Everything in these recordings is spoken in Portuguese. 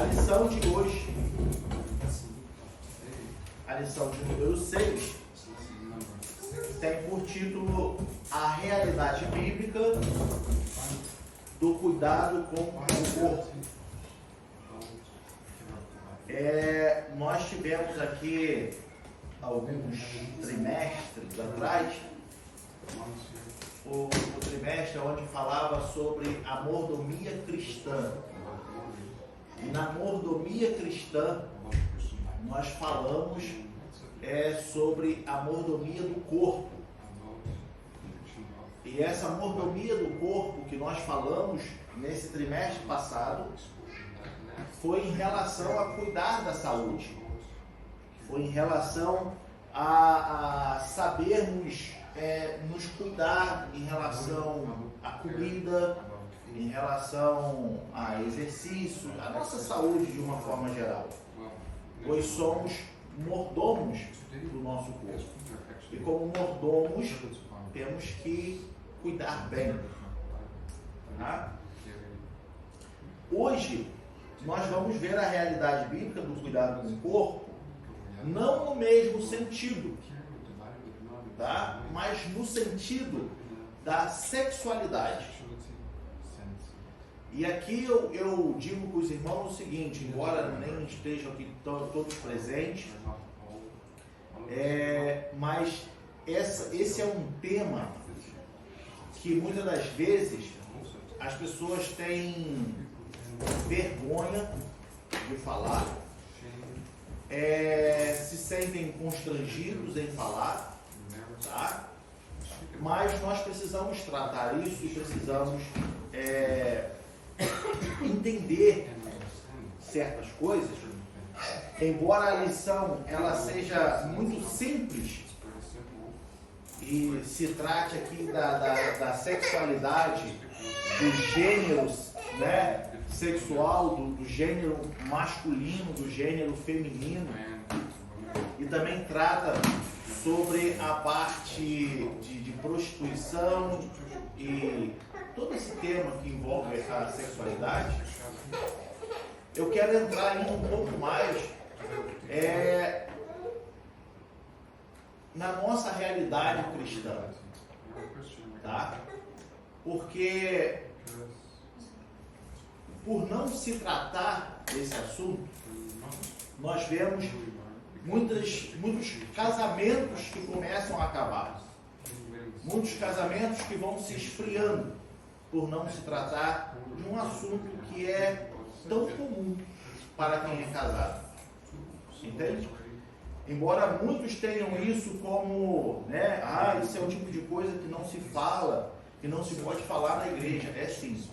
lição de hoje, a lição de número 6, tem por título a realidade bíblica do cuidado com o corpo. Nós tivemos aqui alguns trimestres atrás o trimestre onde falava sobre a mordomia cristã. E na mordomia cristã nós falamos sobre a mordomia do corpo. E essa mordomia do corpo que nós falamos nesse trimestre passado foi em relação a cuidar da saúde, foi em relação a sabermos nos cuidar em relação à comida, em relação a exercício, a nossa saúde de uma forma geral, pois somos mordomos do nosso corpo. E como mordomos, temos que cuidar bem. Tá? Hoje, nós vamos ver a realidade bíblica do cuidado com o corpo, não no mesmo sentido, tá? Mas no sentido da sexualidade. E aqui eu digo para os irmãos o seguinte, embora nem estejam aqui todos presentes, mas esse é um tema que muitas das vezes as pessoas têm vergonha de falar, se sentem constrangidos em falar, tá? Mas nós precisamos tratar isso e precisamos entender certas coisas, embora a lição ela seja muito simples e se trate aqui da sexualidade, do gênero, né, sexual, do gênero masculino, do gênero feminino, e também trata sobre a parte de prostituição e todo esse tema que envolve a sexualidade. Eu quero entrar ainda um pouco mais na nossa realidade cristã, tá? Porque por não se tratar desse assunto, nós vemos muitos casamentos que começam a acabar, muitos casamentos que vão se esfriando por não se tratar de um assunto que é tão comum para quem é casado, entende? Embora muitos tenham isso como, né, isso é um tipo de coisa que não se fala, que não se pode falar na igreja, é sim.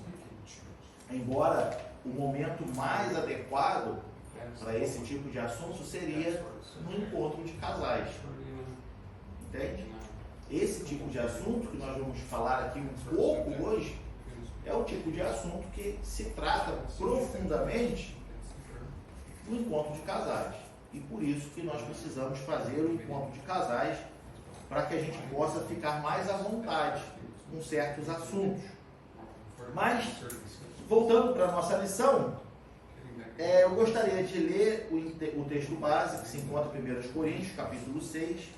Embora o momento mais adequado para esse tipo de assunto seria no encontro de casais, entende? Esse tipo de assunto que nós vamos falar aqui um pouco hoje é o tipo de assunto que se trata profundamente no encontro de casais. E por isso que nós precisamos fazer o encontro de casais para que a gente possa ficar mais à vontade com certos assuntos. Mas, voltando para a nossa lição, eu gostaria de ler o texto base que se encontra em 1 Coríntios, capítulo 6,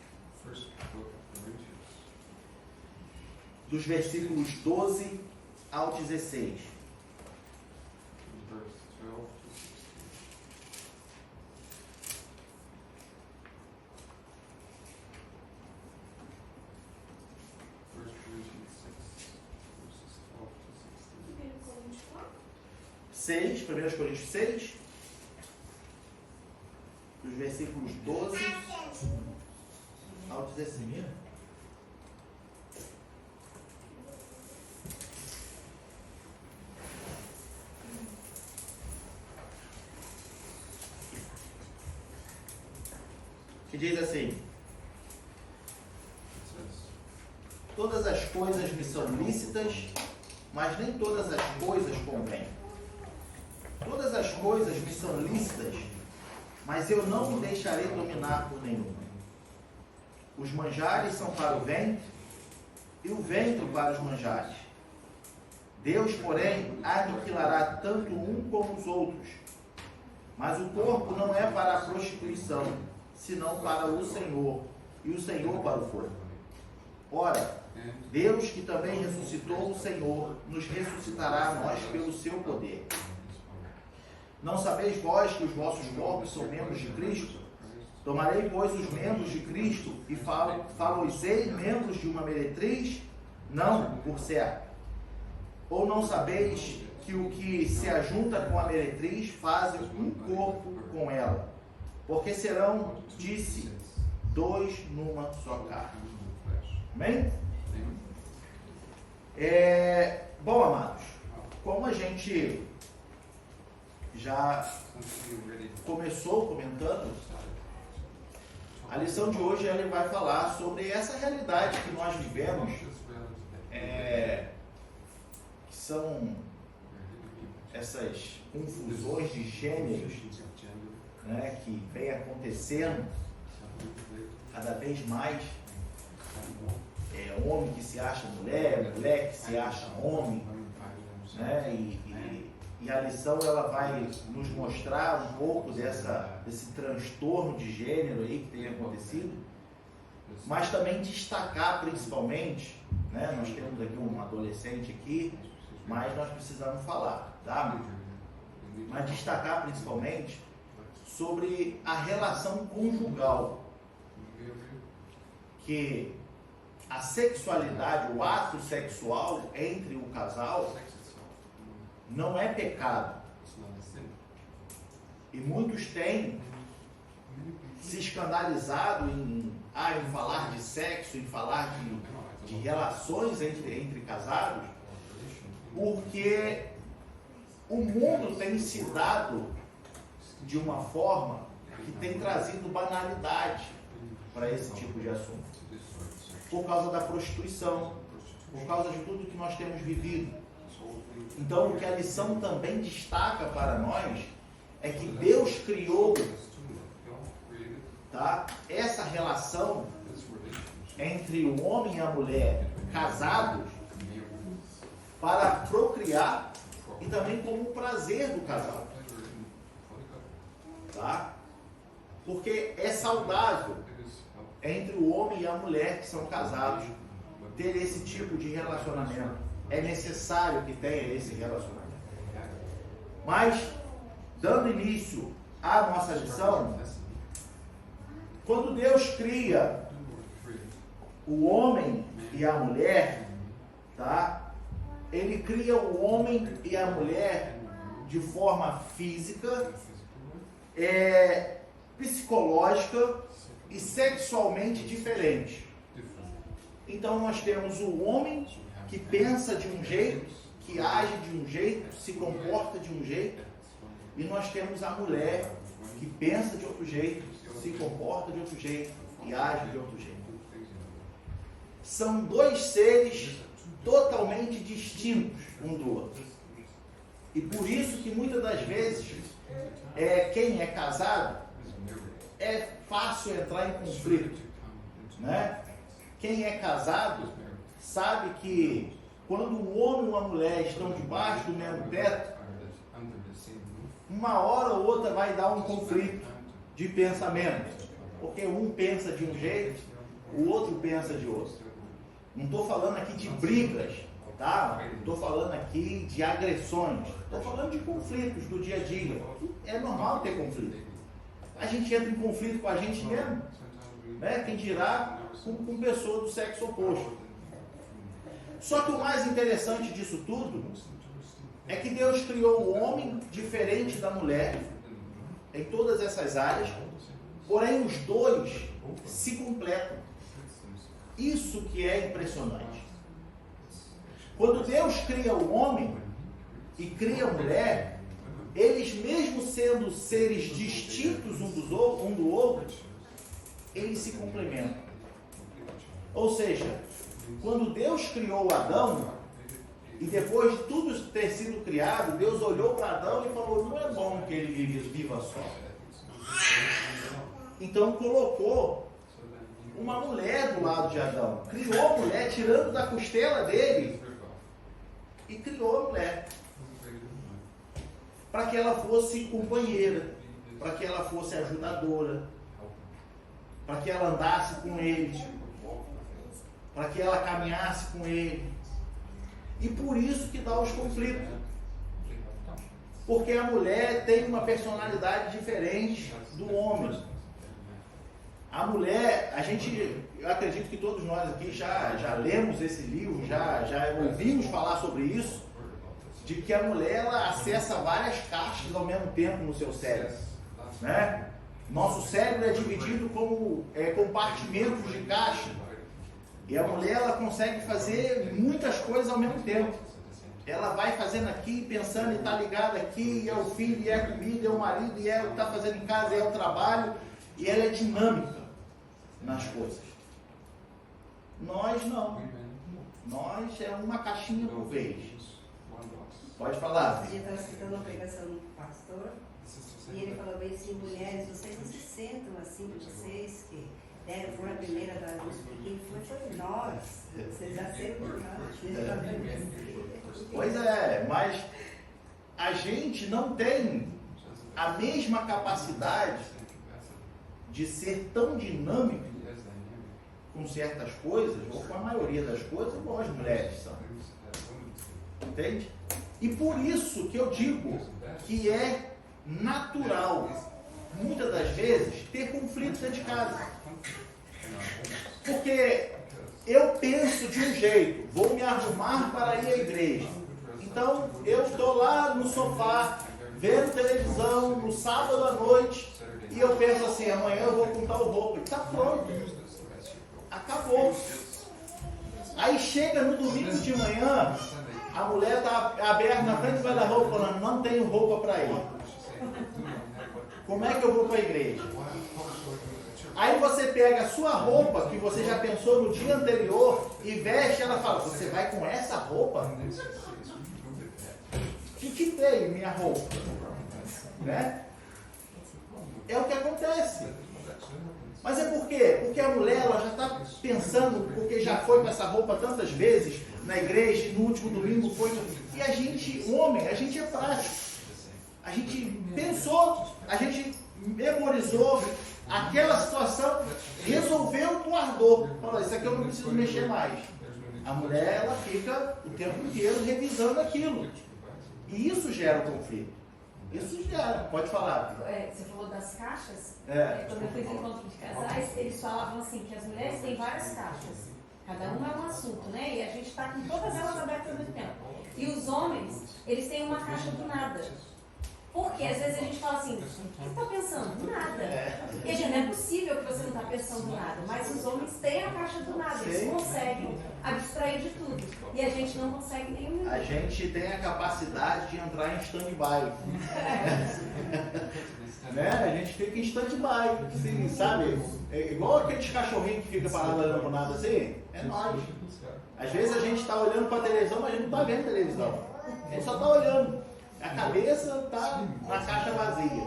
dos versículos 12 ao 16. Seis, 1 Coríntios 6, dos versículos 12 ao 16. Que diz assim: todas as coisas me são lícitas, mas nem todas as coisas convêm. Todas as coisas me são lícitas, mas eu não me deixarei dominar por nenhuma. Os manjares são para o ventre, e o ventre para os manjares. Deus, porém, aniquilará tanto um como os outros. Mas o corpo não é para a prostituição, senão para o Senhor, e o Senhor para o corpo. Ora, Deus, que também ressuscitou o Senhor, nos ressuscitará a nós pelo seu poder. Não sabeis vós que os vossos corpos são membros de Cristo? Tomarei, pois, os membros de Cristo e falo-os-ei membros de uma meretriz? Não, por certo. Ou não sabeis que o que se ajunta com a meretriz fazem um corpo com ela? Porque serão, disse, dois numa só carne. Amém? Bom, amados, como a gente já começou comentando, a lição de hoje ela vai falar sobre essa realidade que nós vivemos, que são essas confusões de gêneros, né, que vem acontecendo cada vez mais. Homem que se acha mulher, mulher que se acha homem, né? E a lição ela vai nos mostrar um pouco desse transtorno de gênero aí que tem acontecido, mas também destacar principalmente, né? Nós temos aqui um adolescente aqui, mas nós precisamos falar, tá? Mas destacar principalmente sobre a relação conjugal, que a sexualidade, o ato sexual entre o casal não é pecado. E muitos têm se escandalizado em falar de sexo, em falar de relações entre casados, porque o mundo tem se dado de uma forma que tem trazido banalidade para esse tipo de assunto. Por causa da prostituição, por causa de tudo que nós temos vivido. Então, o que a lição também destaca para nós é que Deus criou, tá, essa relação entre o homem e a mulher casados para procriar e também como prazer do casal. Tá? Porque é saudável entre o homem e a mulher que são casados ter esse tipo de relacionamento. É necessário que tenha esse relacionamento. Mas, dando início à nossa lição, quando Deus cria o homem e a mulher, tá? Ele cria o homem e a mulher de forma física, psicológica e sexualmente diferente. Então nós temos o homem que pensa de um jeito, que age de um jeito, se comporta de um jeito, e nós temos a mulher que pensa de outro jeito, se comporta de outro jeito e age de outro jeito. São dois seres totalmente distintos um do outro. E por isso que muitas das vezes quem é casado é fácil entrar em conflito, né? Quem é casado sabe que quando um homem e uma mulher estão debaixo do mesmo teto, uma hora ou outra vai dar um conflito de pensamento, porque um pensa de um jeito, o outro pensa de outro. Não estou falando aqui de brigas, tá? Não estou falando aqui de agressões, estou falando de conflitos do dia a dia. É normal ter conflito. A gente entra em conflito com a gente mesmo, né? Quem dirá com pessoa do sexo oposto. Só que o mais interessante disso tudo é que Deus criou o homem diferente da mulher em todas essas áreas, porém os dois se completam. Isso que é impressionante. Quando Deus cria o homem e cria a mulher, eles mesmo sendo seres distintos um do outro, eles se complementam. Ou seja, quando Deus criou Adão, e depois de tudo ter sido criado, Deus olhou para Adão e falou: não é bom que ele viva só. Então colocou uma mulher do lado de Adão. Criou a mulher, tirando da costela dele, e criou a mulher para que ela fosse companheira. para que ela fosse ajudadora, para que ela andasse com ele, para que ela caminhasse com ele. E por isso que dá os conflitos. Porque a mulher tem uma personalidade diferente do homem. A mulher, eu acredito que todos nós aqui já lemos esse livro, já ouvimos falar sobre isso, de que a mulher ela acessa várias caixas ao mesmo tempo no seu cérebro, né? Nosso cérebro é dividido como compartimentos de caixa, e a mulher ela consegue fazer muitas coisas ao mesmo tempo. Ela vai fazendo aqui, pensando e está ligada aqui, e é o filho, e é a comida, é o marido, e é o que está fazendo em casa, é o trabalho, e ela é dinâmica nas coisas. Nós não. Nós é uma caixinha por vez. Pode falar. Eu estava escutando uma pregação do pastor e ele falou bem assim: mulheres, vocês não se sentam assim, vocês que foram a primeira da luz, quem foi nós. Vocês já sempre Pois é, mas a gente não tem a mesma capacidade de ser tão dinâmico com certas coisas, ou com a maioria das coisas, igual as mulheres são. Entende? E por isso que eu digo que é natural, muitas das vezes, ter conflitos dentro de casa. Porque eu penso de um jeito, vou me arrumar para ir à igreja. Então, eu estou lá no sofá, vendo televisão, no sábado à noite, e eu penso assim, amanhã eu vou com tal roupa. Está pronto. Acabou. Aí chega no domingo de manhã, a mulher está aberta na frente do guarda-roupa, falando, não tenho roupa para ir. Como é que eu vou para a igreja? Aí você pega a sua roupa, que você já pensou no dia anterior, e veste, ela fala, você vai com essa roupa? De que veio minha roupa? Né? É o que acontece. Mas é por quê? Porque a mulher ela já está pensando, porque já foi com essa roupa tantas vezes na igreja, e no último domingo foi. E a gente, homem, a gente é prático. A gente pensou, a gente memorizou aquela situação, resolveu, guardou. Falou, isso aqui eu não preciso mexer mais. A mulher ela fica o tempo inteiro revisando aquilo. E isso gera conflito. Isso gera, pode falar. Você falou das caixas. Quando eu fiz encontro de casais, eles falavam assim, que as mulheres têm várias caixas. Cada uma é um assunto, né? E a gente está com todas elas abertas ao mesmo tempo. E os homens, eles têm uma caixa do nada. Porque às vezes a gente fala assim, o que você está pensando? Nada. E a gente, não é possível que você não está pensando nada. Mas os homens têm a caixa do nada. Eles conseguem abstrair de tudo. E a gente não consegue nenhum. A gente tem a capacidade de entrar em stand-by. Né? A gente fica em stand-by, assim, sabe? É igual aqueles cachorrinhos que ficam parados olhando para nada assim. É nós. Às vezes a gente está olhando para a televisão, mas a gente não está vendo televisão. A gente só está olhando. A cabeça está na caixa vazia.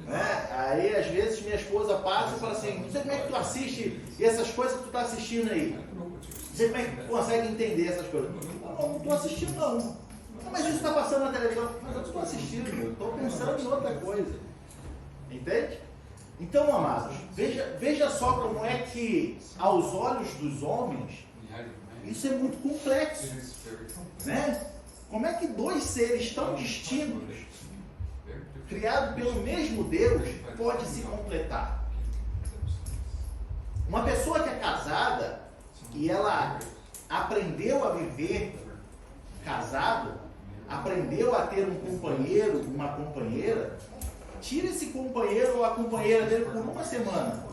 Né? Aí às vezes minha esposa passa e fala assim, não sei como é que tu assiste essas coisas que tu está assistindo aí. Não sei como é que tu consegue entender essas coisas. Não estou assistindo não. Mas isso está passando na televisão. Mas eu não estou assistindo, eu estou pensando em outra coisa. Entende? Então, amados, veja só como é que aos olhos dos homens isso é muito complexo. Né? Como é que dois seres tão distintos, criados pelo mesmo Deus, pode se completar? Uma pessoa que é casada e ela aprendeu a viver casado, aprendeu a ter um companheiro, uma companheira, tira esse companheiro ou a companheira dele por uma semana,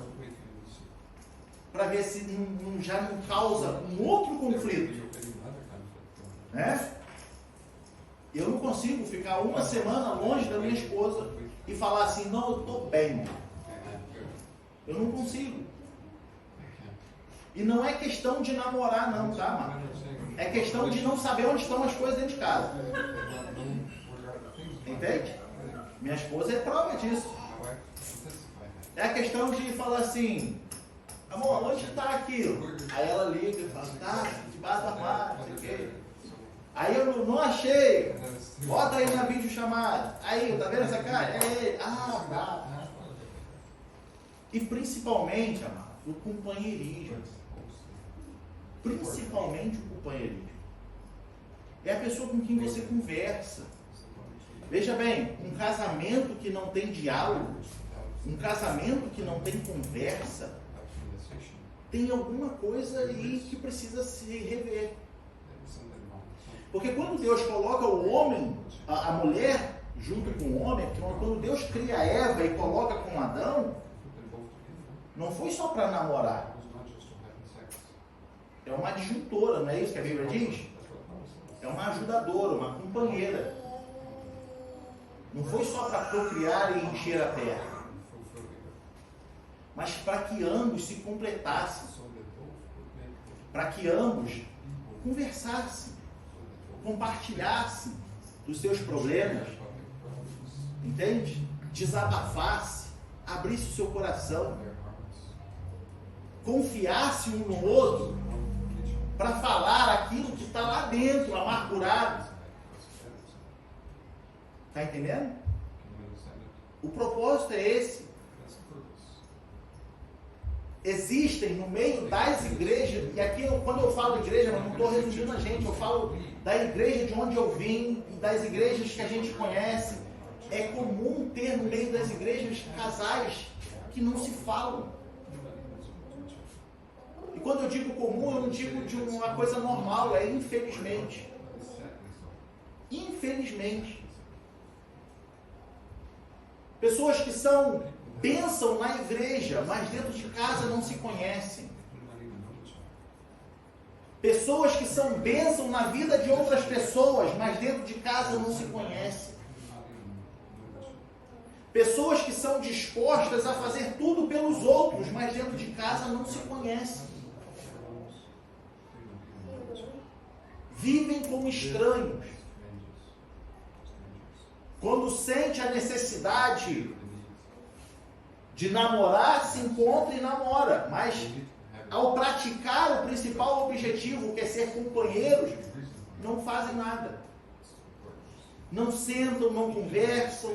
para ver se já não causa um outro conflito. Né? Eu não consigo ficar uma semana longe da minha esposa e falar assim, não, eu estou bem. Eu não consigo. E não é questão de namorar não, tá, mano? É questão de não saber onde estão as coisas dentro de casa. Entende? Minha esposa é prova disso. É a questão de falar assim, amor, onde está aquilo? Aí ela liga e fala, tá, debaixo da armário, não sei o quê. Aí eu não achei. Bota aí na videochamada. Aí, tá vendo essa cara? É ele. Ah, tá. E principalmente, amado, o companheirismo. Principalmente o companheirismo. É a pessoa com quem você conversa. Veja bem, um casamento que não tem diálogo, um casamento que não tem conversa, tem alguma coisa aí que precisa se rever. Porque quando Deus coloca o homem, a mulher, junto com o homem, quando Deus cria Eva e coloca com Adão, não foi só para namorar. É uma adjuntora, não é isso que a Bíblia diz? É uma ajudadora, uma companheira. Não foi só para procriar e encher a terra, mas para que ambos se completassem, para que ambos conversassem, compartilhassem dos seus problemas, entende? Desabafasse, abrisse o seu coração, confiasse um no outro para falar aquilo que está lá dentro, amargurado. Está entendendo? O propósito é esse. Existem no meio das igrejas, e aqui quando eu falo igreja, eu não estou resumindo a gente, eu falo da igreja de onde eu vim, das igrejas que a gente conhece. É comum ter no meio das igrejas casais que não se falam. E quando eu digo comum, eu não digo de uma coisa normal, é infelizmente. Infelizmente. Pessoas que são bênção na igreja, mas dentro de casa não se conhecem. Pessoas que são bênção na vida de outras pessoas, mas dentro de casa não se conhecem. Pessoas que são dispostas a fazer tudo pelos outros, mas dentro de casa não se conhecem. Vivem como estranhos. Quando sente a necessidade de namorar, se encontra e namora. Mas ao praticar o principal objetivo, que é ser companheiros, não fazem nada. Não sentam, não conversam.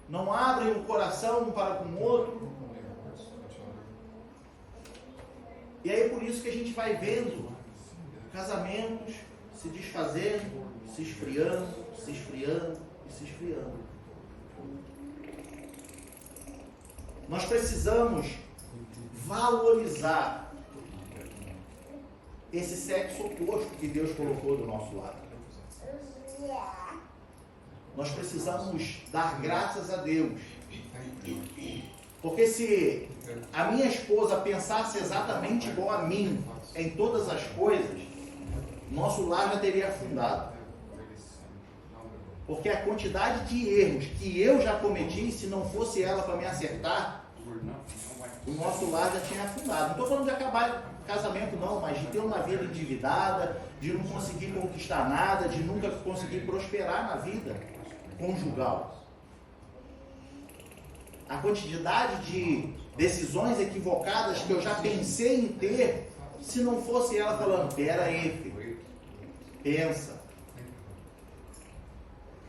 Não abrem o coração um para com o outro. E aí por isso que a gente vai vendo casamentos se desfazendo, se esfriando, se esfriando e se esfriando. Nós precisamos valorizar esse sexo oposto que Deus colocou do nosso lado. Nós precisamos dar graças a Deus. Porque se a minha esposa pensasse exatamente igual a mim em todas as coisas, nosso lar já teria afundado. Porque a quantidade de erros que eu já cometi, se não fosse ela para me acertar, o nosso lar já tinha afundado. Não estou falando de acabar casamento não, mas de ter uma vida endividada, de não conseguir conquistar nada, de nunca conseguir prosperar na vida conjugal. A quantidade de decisões equivocadas que eu já pensei em ter, se não fosse ela falando, pera aí, filho, pensa.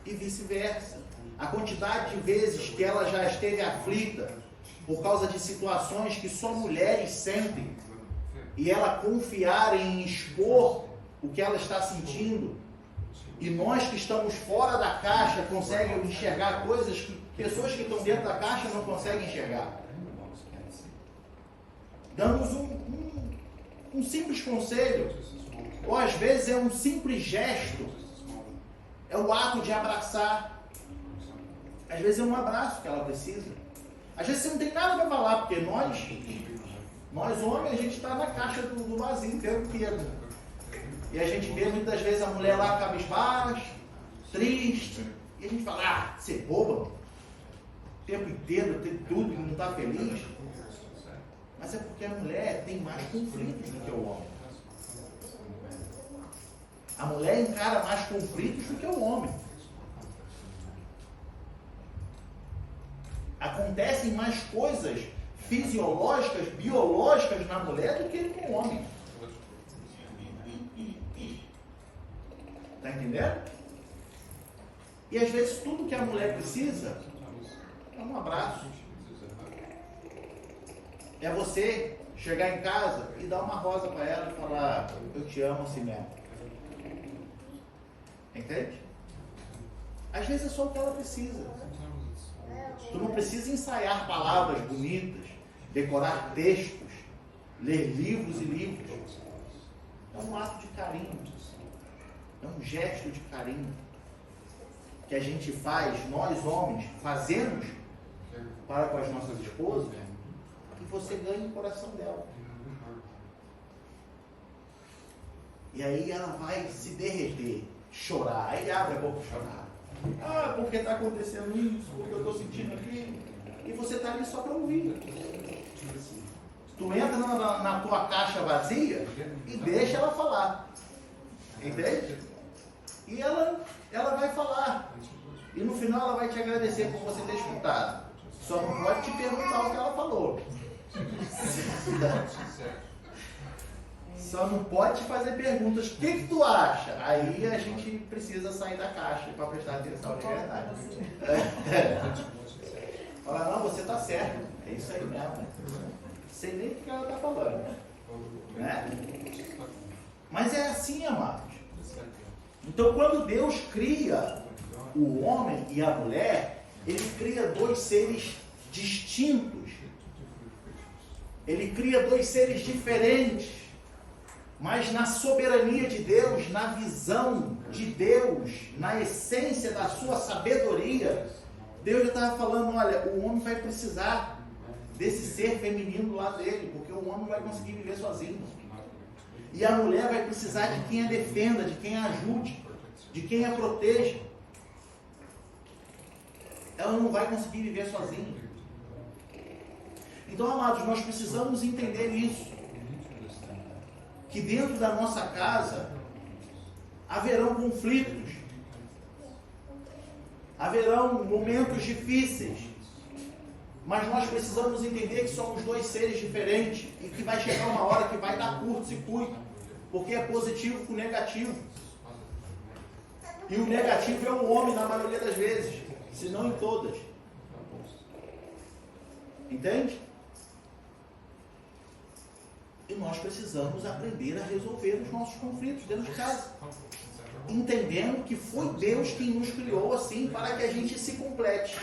E vice-versa. A quantidade de vezes que ela já esteve aflita por causa de situações que só mulheres sentem, e ela confiar em expor o que ela está sentindo, e nós que estamos fora da caixa conseguem enxergar coisas que pessoas que estão dentro da caixa não conseguem enxergar. Damos um simples conselho, ou às vezes é um simples gesto, é o ato de abraçar. Às vezes é um abraço que ela precisa. Às vezes você não tem nada para falar, porque nós homens, a gente está na caixa do vazio o tempo inteiro. E a gente vê muitas vezes a mulher lá cabisbaixa, triste, e a gente fala, você é boba, o tempo inteiro, tem tudo, não está feliz. Mas é porque a mulher tem mais conflitos do que o homem. A mulher encara mais conflitos do que o homem. Acontecem mais coisas fisiológicas, biológicas na mulher do que no homem. Está entendendo? E às vezes tudo que a mulher precisa é um abraço. É você chegar em casa e dar uma rosa para ela e falar: eu te amo assim mesmo. Entende? Às vezes é só o que ela precisa. Tu não precisa ensaiar palavras bonitas, decorar textos, ler livros e livros. É um ato de carinho. É um gesto de carinho que a gente faz, nós homens, fazemos para com as nossas esposas, e você ganha o coração dela. E aí ela vai se derreter, chorar, aí abre a boca e chorar. Ah, porque está acontecendo isso, porque eu estou sentindo aquilo. E você está ali só para ouvir. Tu entra na tua caixa vazia e deixa ela falar. Entende? E ela vai falar. E no final ela vai te agradecer por você ter escutado. Só não pode te perguntar o que ela falou. Só não pode te fazer perguntas. O que tu acha? Aí a gente precisa sair da caixa para prestar atenção de verdade. Fala, não, você está certo. É isso aí mesmo. Sei nem o que ela está falando. Né? Mas é assim, amados. Então, quando Deus cria o homem e a mulher, Ele cria dois seres distintos. Ele cria dois seres diferentes. Mas na soberania de Deus, na visão de Deus, na essência da sua sabedoria, Deus já estava falando: olha, o homem vai precisar desse ser feminino do lado dele, porque o homem não vai conseguir viver sozinho. E a mulher vai precisar de quem a defenda, de quem a ajude, de quem a proteja. Ela não vai conseguir viver sozinha. Então, amados, nós precisamos entender isso. Que dentro da nossa casa haverão conflitos, haverão momentos difíceis, mas nós precisamos entender que somos dois seres diferentes e que vai chegar uma hora que vai dar curto-circuito, porque é positivo com negativo. E o negativo é o homem na maioria das vezes, se não em todas. Entende? E nós precisamos aprender a resolver os nossos conflitos dentro de casa. Entendendo que foi Deus quem nos criou assim, para que a gente se complete.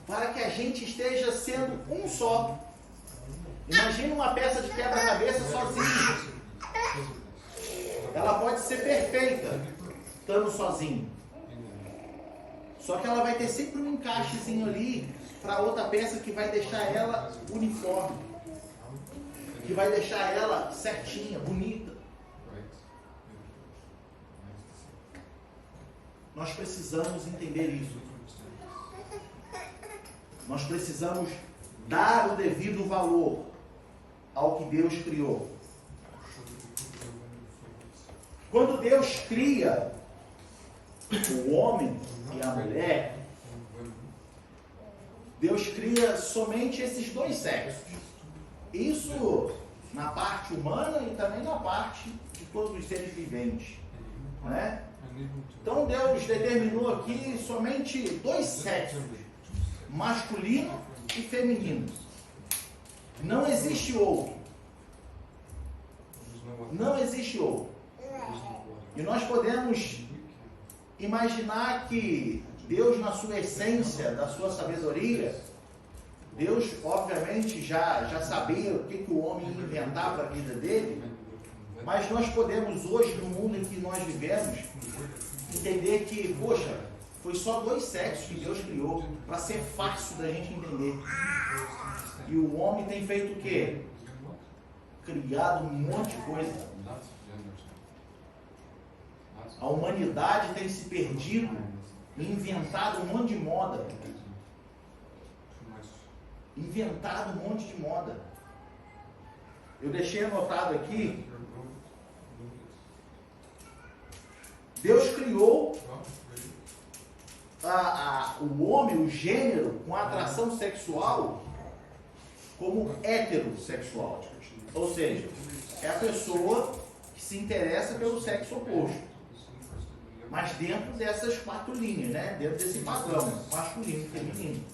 Para que a gente esteja sendo um só. Imagina uma peça de quebra-cabeça sozinha. Ela pode ser perfeita, estando sozinha. Só que ela vai ter sempre um encaixezinho ali, para outra peça que vai deixar ela uniforme. Que vai deixar ela certinha, bonita. Nós precisamos entender isso. Nós precisamos dar o devido valor ao que Deus criou. Quando Deus cria o homem e a mulher, Deus cria somente esses dois sexos. Isso na parte humana e também na parte de todos os seres viventes. Né? Então Deus determinou aqui somente dois sexos, masculino e feminino. Não existe outro. Não existe outro. E nós podemos imaginar que Deus, na sua essência, da sua sabedoria, Deus, obviamente, já sabia o que o homem ia inventar para a vida dele, mas nós podemos hoje, no mundo em que nós vivemos, entender que, poxa, foi só dois sexos que Deus criou, para ser fácil da gente entender. E o homem tem feito o quê? Criado um monte de coisa. A humanidade tem se perdido e inventado um monte de moda. Inventado um monte de moda. Eu deixei anotado aqui. Deus criou o homem, o gênero, com atração sexual como heterossexual. Ou seja, é a pessoa que se interessa pelo sexo oposto. Mas dentro dessas 4 linhas, né? Dentro desse padrão, masculino e feminino.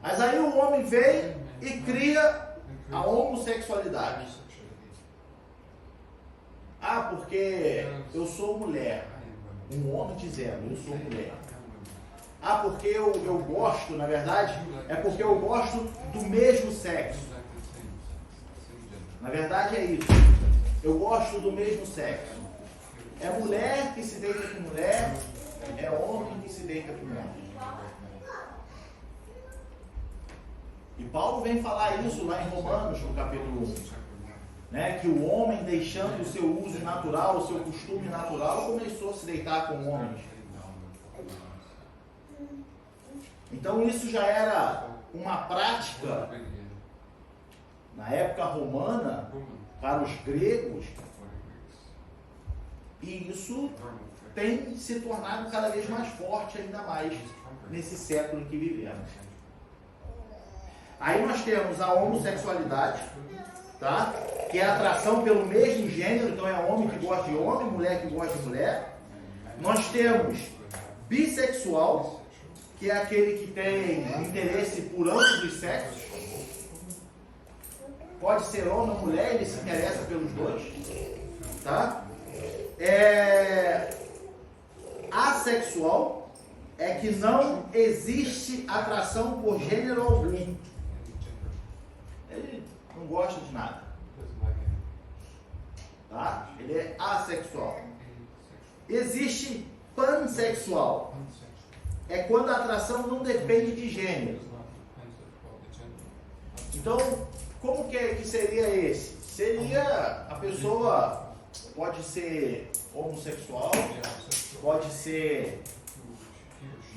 Mas aí o homem vem e cria a homossexualidade. Ah, porque eu sou mulher. Um homem dizendo, eu sou mulher. Ah, porque eu gosto, na verdade, é porque eu gosto do mesmo sexo. Na verdade é isso. Eu gosto do mesmo sexo. É mulher que se deita com mulher, é homem que se deita com homem. E Paulo vem falar isso lá em Romanos, no capítulo 1. Né? Que o homem, deixando o seu uso natural, o seu costume natural, começou a se deitar com homens. Então isso já era uma prática na época romana para os gregos, e isso tem se tornado cada vez mais forte, ainda mais nesse século em que vivemos. Aí nós temos a homossexualidade, tá? Que é a atração pelo mesmo gênero, então é homem que gosta de homem, mulher que gosta de mulher. Nós temos bissexual, que é aquele que tem interesse por ambos os sexos. Pode ser homem ou mulher, ele se interessa pelos dois, tá? Assexual é que não existe atração por gênero algum. Ele não gosta de nada, tá? Ele é assexual. Existe pansexual. É quando a atração não depende de gênero. Então, como que seria esse? Seria a pessoa pode ser homossexual, pode ser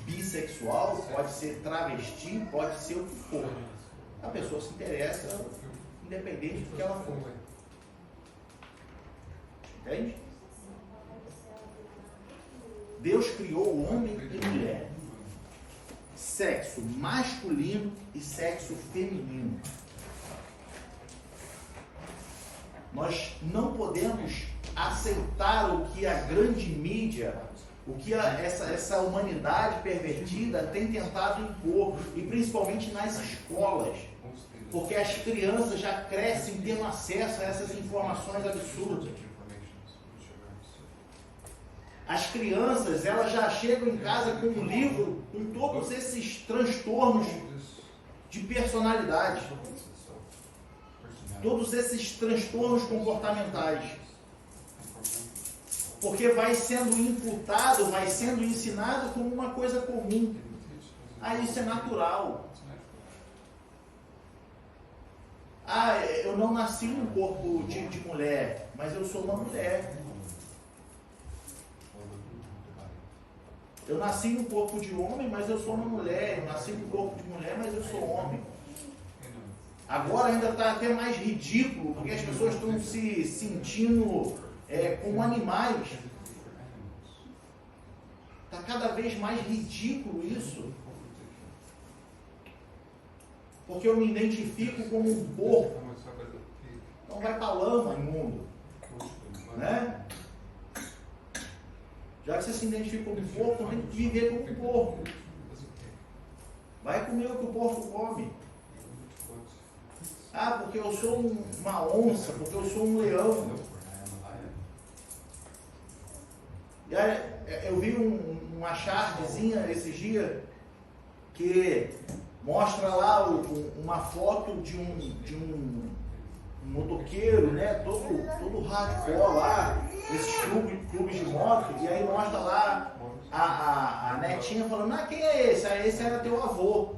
bissexual, pode ser travesti, pode ser o que for. A pessoa se interessa independente do que ela for. Entende? Deus criou homem e mulher. Sexo masculino e sexo feminino. Nós não podemos aceitar o que a grande mídia, o que essa humanidade pervertida tem tentado impor, e principalmente nas escolas, porque as crianças já crescem tendo acesso a essas informações absurdas. As crianças, elas já chegam em casa com um livro com todos esses transtornos de personalidade, todos esses transtornos comportamentais, porque vai sendo imputado, vai sendo ensinado como uma coisa comum. Ah, isso é natural. Ah, eu não nasci num corpo de mulher, mas eu sou uma mulher. Eu nasci no corpo de homem, mas eu sou uma mulher. Eu nasci no corpo de mulher, mas eu sou homem. Agora ainda está até mais ridículo, porque as pessoas estão se sentindo como animais. Está cada vez mais ridículo isso. Porque eu me identifico como um porco. Então vai para a lama, imundo. Né? Já que você se identifica como um porco, não tem que viver como um porco. Vai comer o que o porco come. Ah, porque eu sou uma onça, porque eu sou um leão. E aí, eu vi uma chargezinha esses dias que mostra lá uma foto de um motoqueiro, né? Todo hardcore lá, esses clubes de moto, e aí mostra lá a netinha falando, ah, quem é esse? Ah, esse era teu avô,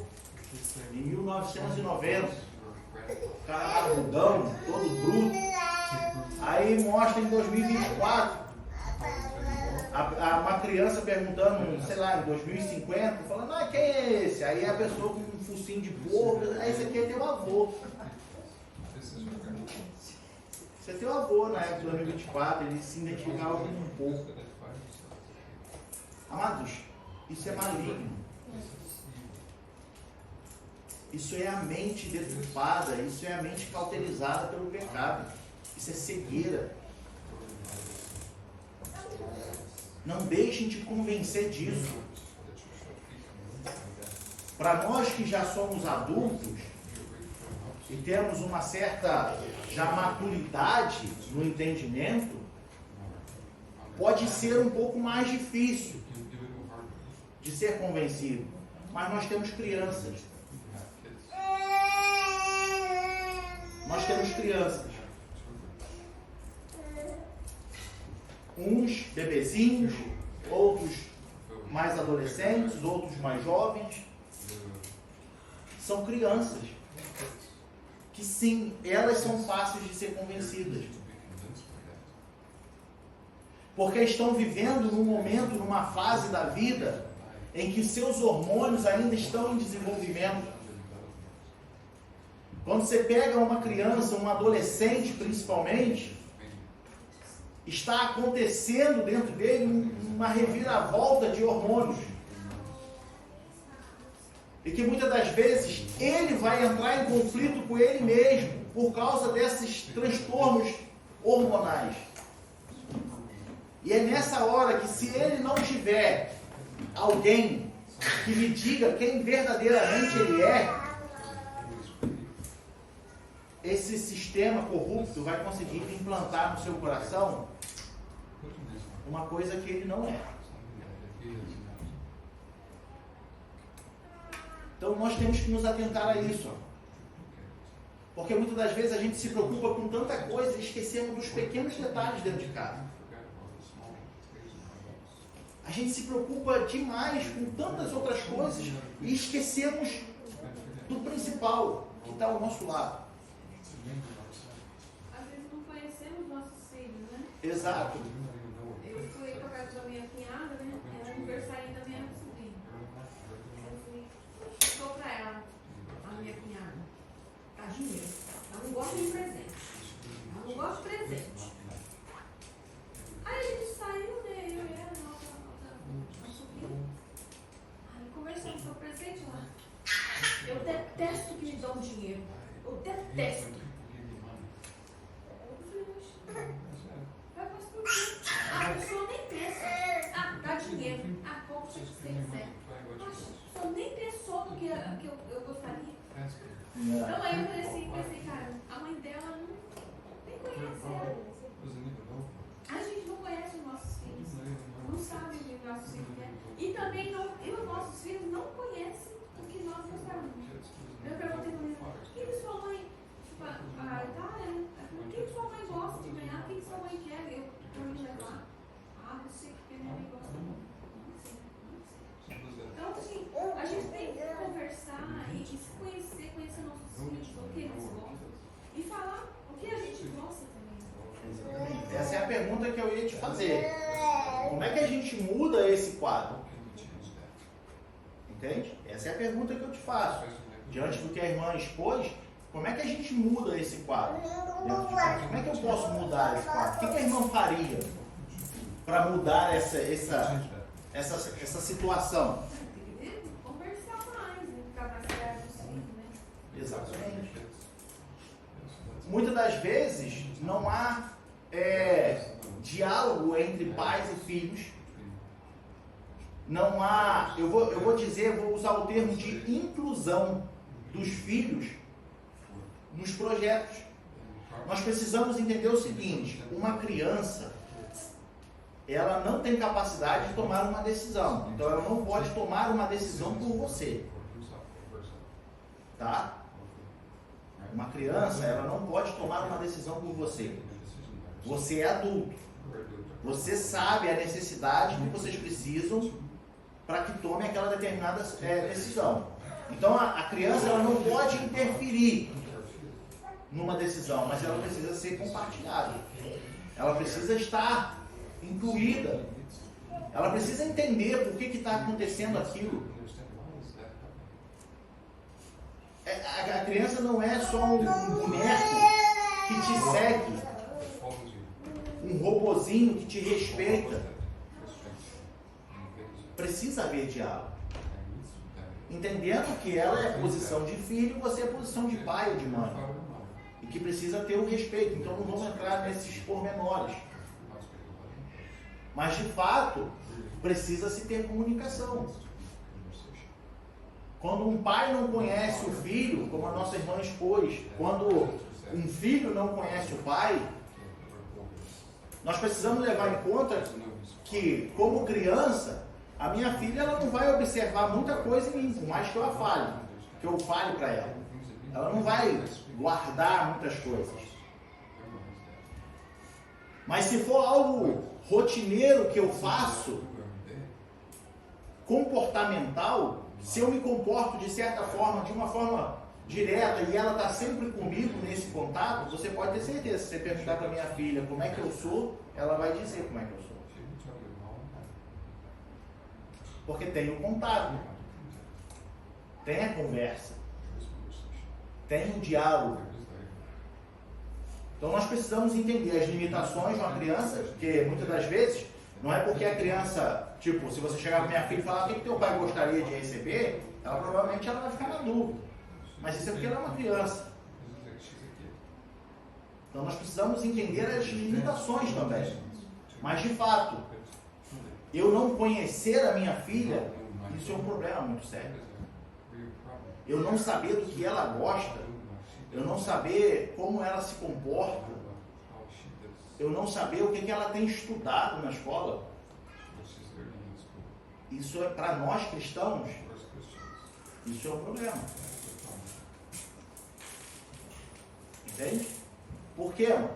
em 1990. O cara arrudão, todo bruto. Aí mostra em 2024 uma criança perguntando, sei lá, em 2050, falando, ah, quem é esse? Aí a pessoa com um focinho de porco, ah, esse aqui é teu avô. Esse é teu avô na época de 2024, ele se identificava como um porco. Amados, isso é maligno. Isso é a mente deturpada, isso é a mente cauterizada pelo pecado. Isso é cegueira. Não deixem de convencer disso. Para nós que já somos adultos e temos uma certa já maturidade no entendimento, pode ser um pouco mais difícil de ser convencido. Mas nós temos crianças. Nós temos crianças. Uns bebezinhos, outros mais adolescentes, outros mais jovens. São crianças. Que sim, elas são fáceis de ser convencidas. Porque estão vivendo num momento, numa fase da vida, em que seus hormônios ainda estão em desenvolvimento. Quando você pega uma criança, um adolescente principalmente, está acontecendo dentro dele uma reviravolta de hormônios. E que muitas das vezes ele vai entrar em conflito com ele mesmo por causa desses transtornos hormonais. E é nessa hora que, se ele não tiver alguém que lhe diga quem verdadeiramente ele é, esse sistema corrupto vai conseguir implantar no seu coração uma coisa que ele não é. Então nós temos que nos atentar a isso. Porque muitas das vezes a gente se preocupa com tanta coisa e esquecemos dos pequenos detalhes dentro de casa. A gente se preocupa demais com tantas outras coisas e esquecemos do principal, que está ao nosso lado. Às vezes não conhecemos nossos filhos, né? Exato. Eu fui para casa da minha cunhada, né? Era aniversário da minha sobrinha. Eu fui, estou para ela, a minha cunhada. Tadinha. Ela não gosta de presente. Ela não gosta de presente. Aí a gente saiu, né? Eu e ela, nossa sobrinha. Aí conversamos sobre o presente lá. Eu detesto que me dão dinheiro. Eu detesto. Vai fazer por quê? A pessoa nem pensa. Ah, dá dinheiro. Ah, compra o que você quiser. Mas a pessoa nem pensou no que eu gostaria. Então aí eu falei assim, pensei, cara, a mãe dela nem conhece ela. A gente não conhece os nossos filhos. Não sabe o que os nossos filhos querem. E também os nossos filhos não conhecem o que nós gostamos. Eu perguntei pra ela, o que sua mãe, o que sua mãe gosta de ganhar? O que sua mãe quer? Eu vou levar. Ah, não sei o que minha mãe gosta. Não sei. Então, assim, a gente tem que conversar e se conhecer nossos filhos, o que eles gostam. E falar o que a gente gosta também. Exatamente. Essa é a pergunta que eu ia te fazer. Como é que a gente muda esse quadro? Entende? Essa é a pergunta que eu te faço. Diante do que a irmã expôs, como é que a gente muda esse quadro dentro de casa? Como é que eu posso mudar esse quadro? O que a irmã faria para mudar essa situação? Tem que conversar mais, ficar mais perto dos filhos, né? Exatamente. Muitas das vezes não há diálogo entre pais e filhos. Não há, eu vou usar o termo de inclusão dos filhos nos projetos. Nós precisamos entender o seguinte: uma criança, ela não tem capacidade de tomar uma decisão. Então ela não pode tomar uma decisão por você. Tá? Uma criança, ela não pode tomar uma decisão por você. Você é adulto. Você sabe a necessidade que vocês precisam para que tome aquela determinada decisão. Então a criança, ela não pode interferir numa decisão, mas ela precisa ser compartilhada. Ela precisa estar incluída. Ela precisa entender por que está acontecendo aquilo. A criança não é só um boneco que te segue, um robozinho que te respeita. Precisa haver diálogo. Entendendo que ela é posição de filho e você é posição de pai ou de mãe. E que precisa ter o respeito. Então não vamos entrar nesses pormenores. Mas, de fato, precisa-se ter comunicação. Quando um pai não conhece o filho, como a nossa irmã expôs, quando um filho não conhece o pai, nós precisamos levar em conta que, como criança, a minha filha ela não vai observar muita coisa em mim, por mais que eu fale para ela. Ela não vai guardar muitas coisas. Mas se for algo rotineiro que eu faço, comportamental, se eu me comporto de certa forma, de uma forma direta, e ela está sempre comigo nesse contato, você pode ter certeza. Se você perguntar para minha filha como é que eu sou, ela vai dizer como é que eu sou. Porque tem o contato, tem a conversa, tem o diálogo. Então nós precisamos entender as limitações de uma criança, porque muitas das vezes não é porque a criança, tipo, se você chegar para minha filha e falar o que teu pai gostaria de receber, ela provavelmente ela vai ficar na dúvida. Mas isso é porque ela é uma criança. Então nós precisamos entender as limitações também. Mas de fato, eu não conhecer a minha filha, isso é um problema muito sério. Eu não saber do que ela gosta, eu não saber como ela se comporta, eu não saber o que ela tem estudado na escola. Isso é para nós cristãos, isso é um problema. Entende? Por quê, mano?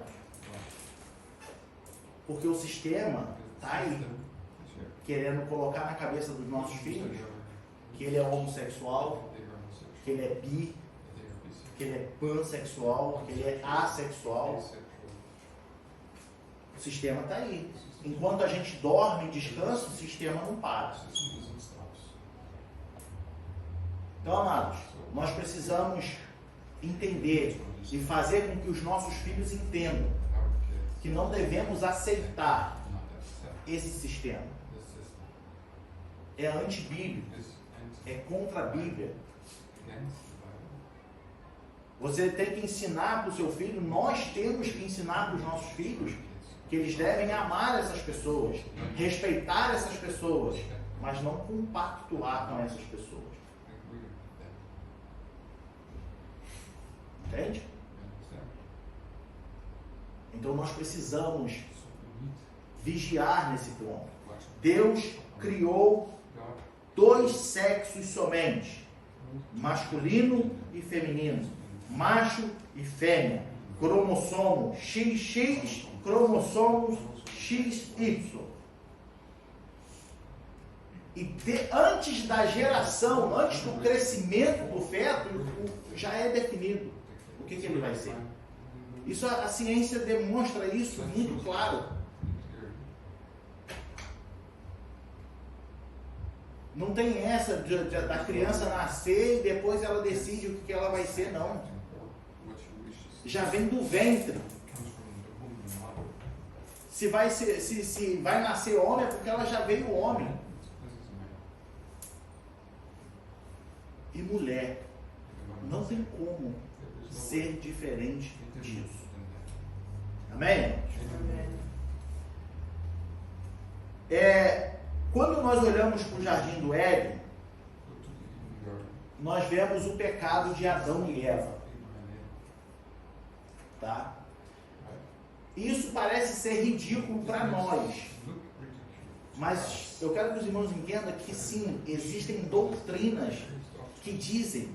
Porque o sistema está aí, querendo colocar na cabeça dos nossos filhos que ele é homossexual, que ele é bi, que ele é pansexual, que ele é assexual. O sistema está aí. Enquanto a gente dorme e descansa, o sistema não para. Então, amados, nós precisamos entender e fazer com que os nossos filhos entendam que não devemos aceitar esse sistema. É antibíblico, é contra a Bíblia. Você tem que ensinar para o seu filho, nós temos que ensinar para os nossos filhos que eles devem amar essas pessoas, respeitar essas pessoas, mas não compactuar com essas pessoas. Entende? Então nós precisamos vigiar nesse ponto. Deus criou 2 sexos somente, masculino e feminino, macho e fêmea, cromossomo XX, cromossomo XY. E antes da geração, antes do crescimento do feto, já é definido o que ele vai ser. Isso, a ciência demonstra isso muito claro. Não tem essa da criança nascer e depois ela decide o que ela vai ser, não. Já vem do ventre. Se vai nascer homem é porque ela já veio homem. E mulher. Não tem como ser diferente disso. Amém? Quando nós olhamos para o Jardim do Éden, nós vemos o pecado de Adão e Eva. Tá? Isso parece ser ridículo para nós. Mas eu quero que os irmãos entendam que sim, existem doutrinas que dizem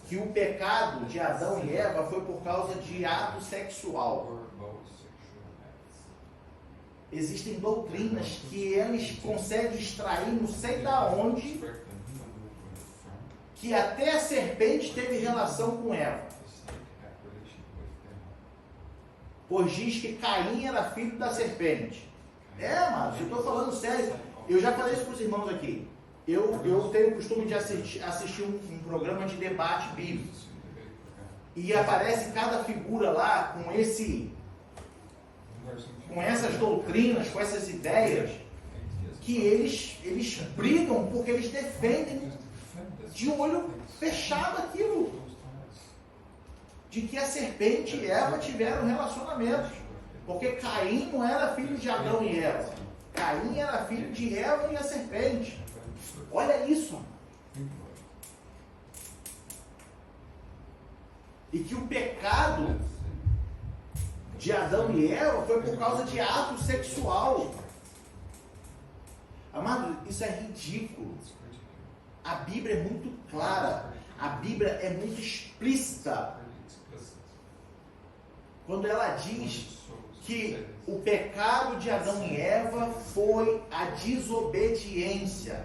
que o pecado de Adão e Eva foi por causa de ato sexual. Existem doutrinas que eles conseguem extrair, não sei da onde, que até a serpente teve relação com Eva. Pois diz que Caim era filho da serpente. Mas eu estou falando sério. Eu já falei isso para os irmãos aqui. Eu tenho o costume de assistir um programa de debate bíblico. E aparece cada figura lá com essas doutrinas, com essas ideias, que eles brigam porque eles defendem de olho fechado aquilo. De que a serpente e Eva tiveram relacionamentos. Porque Caim não era filho de Adão e Eva. Caim era filho de Eva e a serpente. Olha isso. E que o pecado de Adão e Eva foi por causa de ato sexual. Amado, isso é ridículo. A Bíblia é muito clara. A Bíblia é muito explícita quando ela diz que o pecado de Adão e Eva foi a desobediência.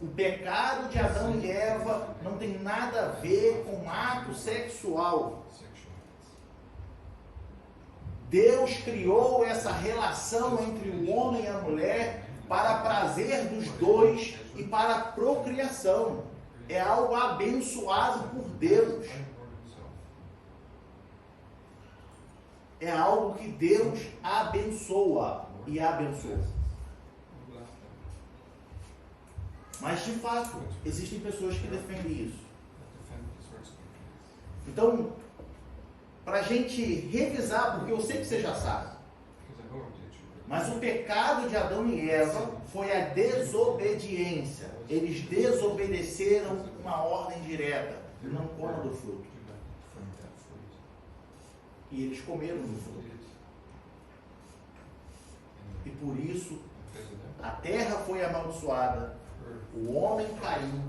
O pecado de Adão e Eva não tem nada a ver com ato sexual. Deus criou essa relação entre o homem e a mulher para prazer dos dois e para procriação. É algo abençoado por Deus. É algo que Deus abençoa e abençoa. Mas, de fato, existem pessoas que defendem isso. Então, para a gente revisar, porque eu sei que você já sabe, mas o pecado de Adão e Eva foi a desobediência. Eles desobedeceram uma ordem direta. Não comam do fruto. E eles comeram do fruto. E por isso, a terra foi amaldiçoada. O homem caiu.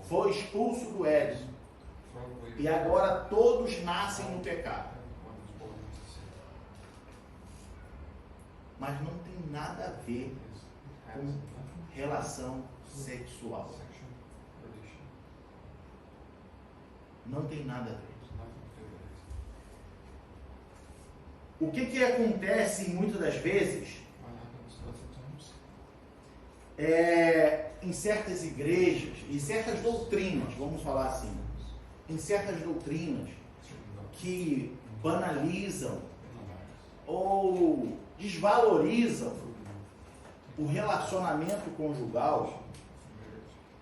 Foi expulso do Éden. E agora todos nascem no pecado. Mas não tem nada a ver com relação sexual. Não tem nada a ver. O que acontece muitas das vezes em certas igrejas, em certas doutrinas, vamos falar assim, em certas doutrinas que banalizam ou desvalorizam o relacionamento conjugal,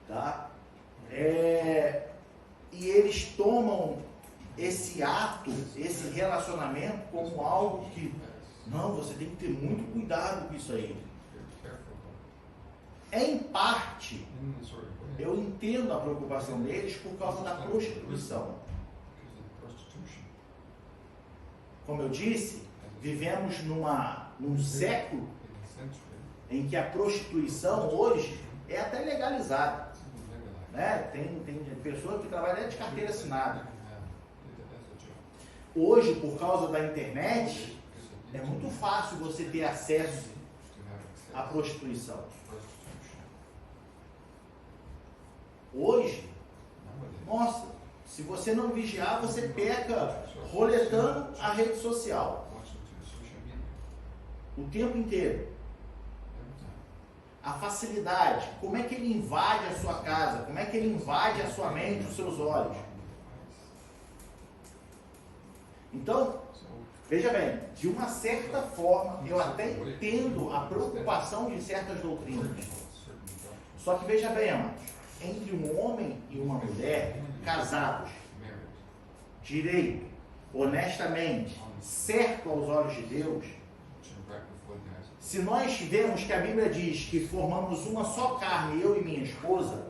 tá? E eles tomam esse ato, esse relacionamento como algo que, não, você tem que ter muito cuidado com isso aí. Em parte, eu entendo a preocupação deles por causa da prostituição. Como eu disse, vivemos num século em que a prostituição hoje é até legalizada. Né? Tem pessoa que trabalha de carteira assinada. Hoje, por causa da internet, é muito fácil você ter acesso à prostituição. Hoje, nossa, se você não vigiar, você peca roletando a rede social o tempo inteiro. A facilidade, como é que ele invade a sua casa, como é que ele invade a sua mente, os seus olhos. Então, veja bem, de uma certa forma, eu até entendo a preocupação de certas doutrinas. Só que veja bem, amados, entre um homem e uma mulher, casados, direito, honestamente, certo aos olhos de Deus, se nós vemos que a Bíblia diz que formamos uma só carne, eu e minha esposa,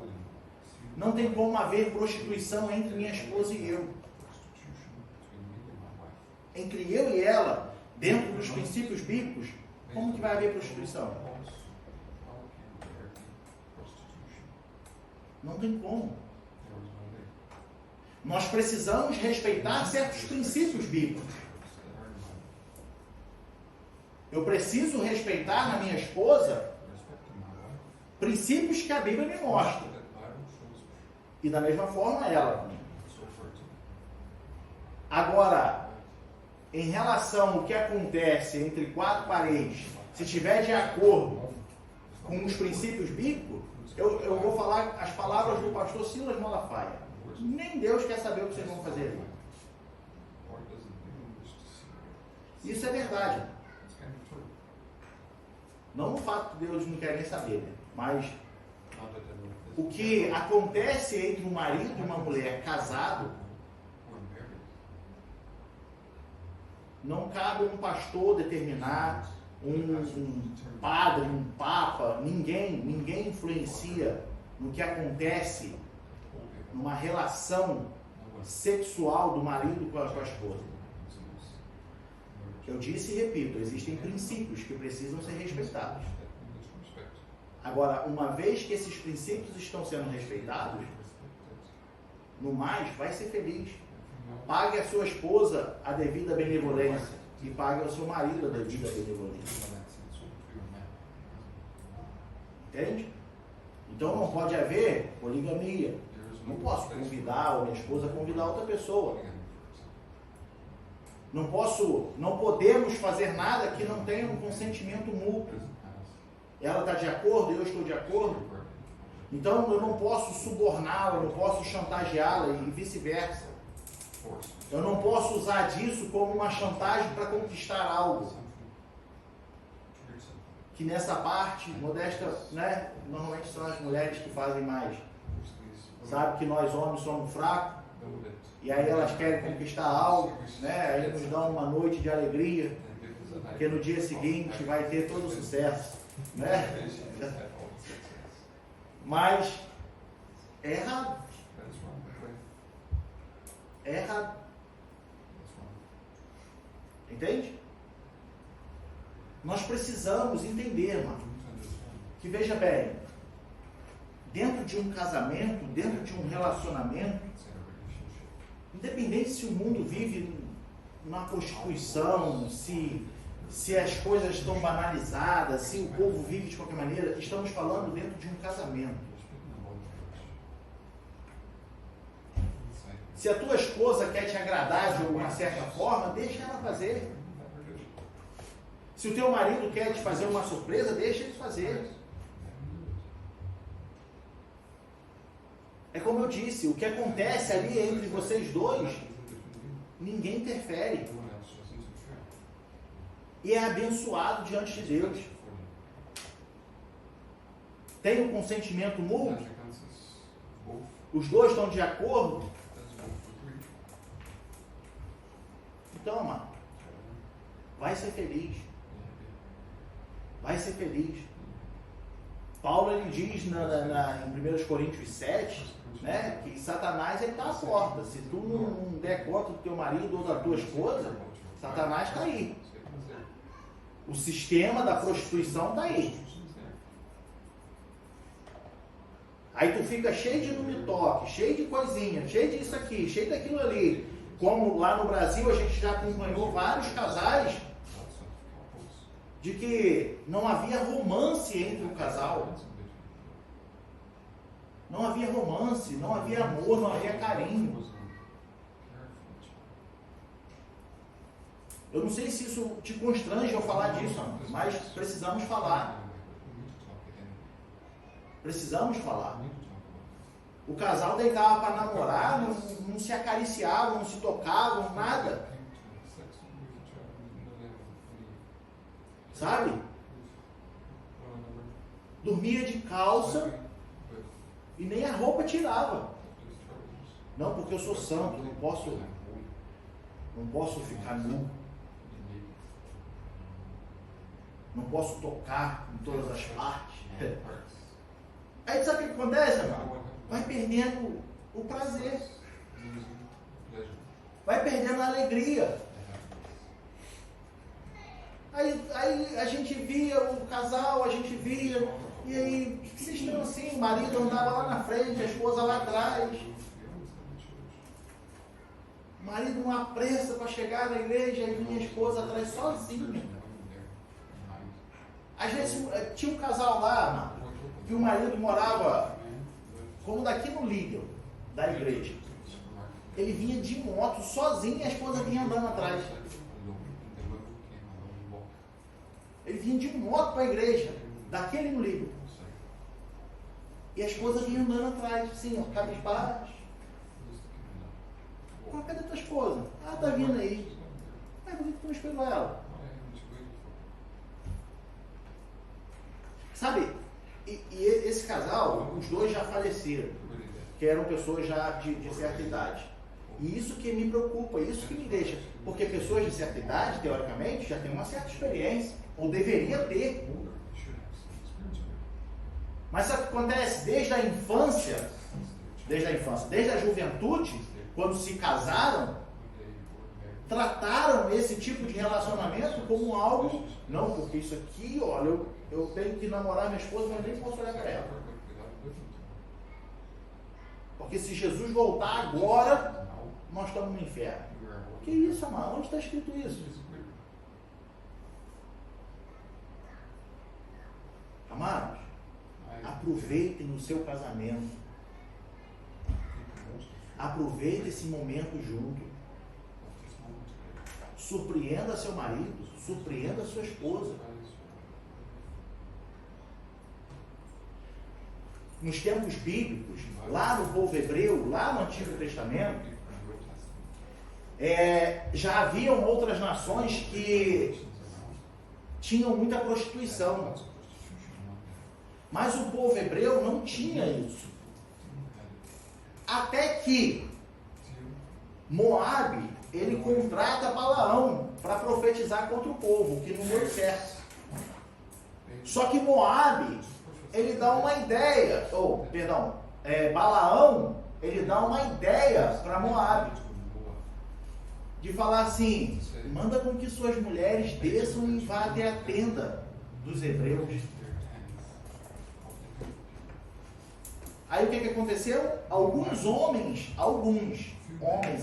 não tem como haver prostituição entre minha esposa e eu. Entre eu e ela, dentro dos princípios bíblicos, como que vai haver prostituição? Não tem como. Nós precisamos respeitar certos princípios bíblicos. Eu preciso respeitar na minha esposa princípios que a Bíblia me mostra. E da mesma forma ela. Agora, em relação ao que acontece entre quatro paredes, se estiver de acordo com os princípios bíblicos, eu vou falar as palavras do pastor Silas Malafaia. Nem Deus quer saber o que vocês vão fazer ali. Isso é verdade. Não o fato de Deus não quer nem saber, né? Mas o que acontece entre um marido e uma mulher casado Não cabe um pastor determinar, um padre, um papa, ninguém influencia no que acontece numa relação sexual do marido com a esposa. Eu disse e repito, existem princípios que precisam ser respeitados. Agora, uma vez que esses princípios estão sendo respeitados, no mais, vai ser feliz. Pague a sua esposa a devida benevolência e pague ao seu marido a devida benevolência. Entende? Então não pode haver poligamia. Não posso convidar, ou minha esposa convidar outra pessoa. Não podemos fazer nada que não tenha um consentimento mútuo. Ela está de acordo, eu estou de acordo. Então eu não posso suborná-la, eu não posso chantageá-la e vice-versa. Eu não posso usar disso como uma chantagem para conquistar algo. Que nessa parte, modesta, né? Normalmente são as mulheres que fazem mais. Sabe que nós homens somos fracos. E aí elas querem conquistar algo, né? Aí nos dão uma noite de alegria. Porque no dia seguinte vai ter todo o sucesso, né? Mas é errado. É errado. Entende? Nós precisamos entender, mano, que veja bem, dentro de um casamento, dentro de um relacionamento, independente se o mundo vive numa prostituição, se as coisas estão banalizadas, se o povo vive de qualquer maneira, estamos falando dentro de um casamento. Se a tua esposa quer te agradar de alguma certa forma, deixa ela fazer. Se o teu marido quer te fazer uma surpresa, deixa ele fazer. É como eu disse, o que acontece ali entre vocês dois, ninguém interfere. E é abençoado diante de Deus. Tem um consentimento mútuo? Os dois estão de acordo? Então, mano, vai ser feliz. Vai ser feliz. Paulo, ele diz em 1 Coríntios 7, né, que Satanás está à porta. Se tu não der conta do teu marido ou da tua esposa, Satanás está aí. O sistema da prostituição está aí. Aí tu fica cheio de no-me-toque, cheio de coisinha, cheio disso aqui, cheio daquilo ali. Como lá no Brasil a gente já acompanhou vários casais de que não havia romance entre o casal. Não havia romance, não havia amor, não havia carinho. Eu não sei se isso te constrange eu falar disso, mas precisamos falar. Precisamos falar. O casal deitava para namorar, não se acariciavam, não se tocavam, nada. Sabe? Dormia de calça e nem a roupa tirava. Não, porque eu sou santo, não posso ficar nu. Não posso tocar em todas as partes. Aí sabe o que acontece, irmão? Vai perdendo o prazer. Vai perdendo a alegria. Aí a gente via o casal, e aí vocês estão assim, o marido andava lá na frente, a esposa lá atrás. O marido numa pressa para chegar na igreja e minha esposa atrás sozinha. Às vezes tinha um casal lá, mano, que o marido morava como daqui no Líder, da igreja. Ele vinha de moto sozinho e a esposa vinha andando atrás. Ele vinha de moto para a igreja, daquele no Líder. E a esposa vinha andando atrás, assim, ó, cabisbaixo. Cadê tua esposa? Ah, tá vindo aí. Por que tu não esperou ela? Sabe, e esse casal, os dois já faleceram, que eram pessoas já de certa idade. E isso que me preocupa, isso que me deixa. Porque pessoas de certa idade, teoricamente, já têm uma certa experiência, ou deveria ter. Mas sabe o que acontece? Desde a infância, desde a juventude, quando se casaram, trataram esse tipo de relacionamento como algo, não, porque isso aqui, olha, eu tenho que namorar minha esposa, mas nem posso olhar para ela. Porque se Jesus voltar agora, nós estamos no inferno. Que isso, amado? Onde está escrito isso? Amados, aproveitem o seu casamento. Aproveite esse momento junto. Surpreenda seu marido, surpreenda sua esposa. Nos tempos bíblicos, lá no povo hebreu, lá no Antigo Testamento, já haviam outras nações que tinham muita prostituição. Mas o povo hebreu não tinha isso. Até que Moabe, ele contrata Balaão para profetizar contra o povo, que não deu certo. Só que Moabe, ele dá uma ideia, Balaão, ele dá uma ideia para Moabe, de falar assim, manda com que suas mulheres desçam e vá até a tenda dos hebreus. Aí o que aconteceu? Alguns homens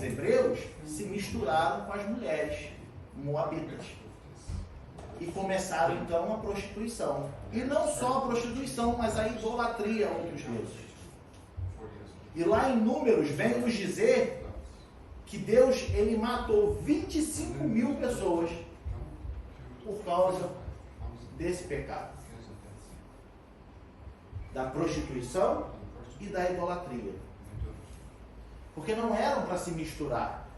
hebreus se misturaram com as mulheres moabitas e começaram então a prostituição. E não só a prostituição, mas a idolatria a outros deuses. E lá em Números vem nos dizer que Deus, ele matou 25 mil pessoas por causa desse pecado, da prostituição e da idolatria, porque não eram para se misturar.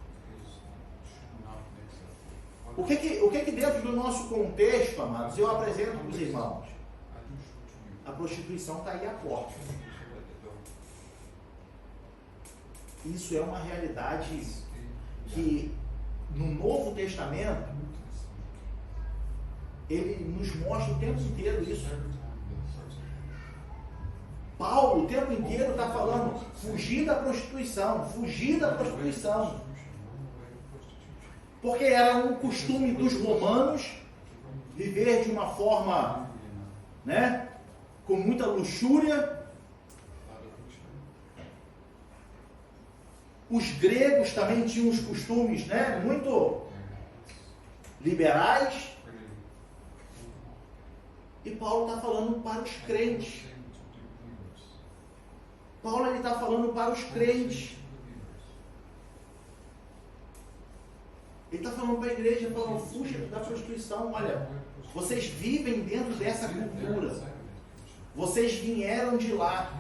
O que dentro do nosso contexto, amados, eu apresento para os irmãos? A prostituição está aí à porta. Isso é uma realidade que no Novo Testamento ele nos mostra o tempo inteiro isso. Paulo o tempo inteiro está falando fugir da prostituição, porque era um costume dos romanos viver de uma forma, né, com muita luxúria. Os gregos também tinham os costumes, né, muito liberais. E Paulo está falando para os crentes. Paulo está falando para os crentes. Ele está falando para a igreja, falando, fuja da prostituição. Olha, vocês vivem dentro dessa cultura. Vocês vieram de lá.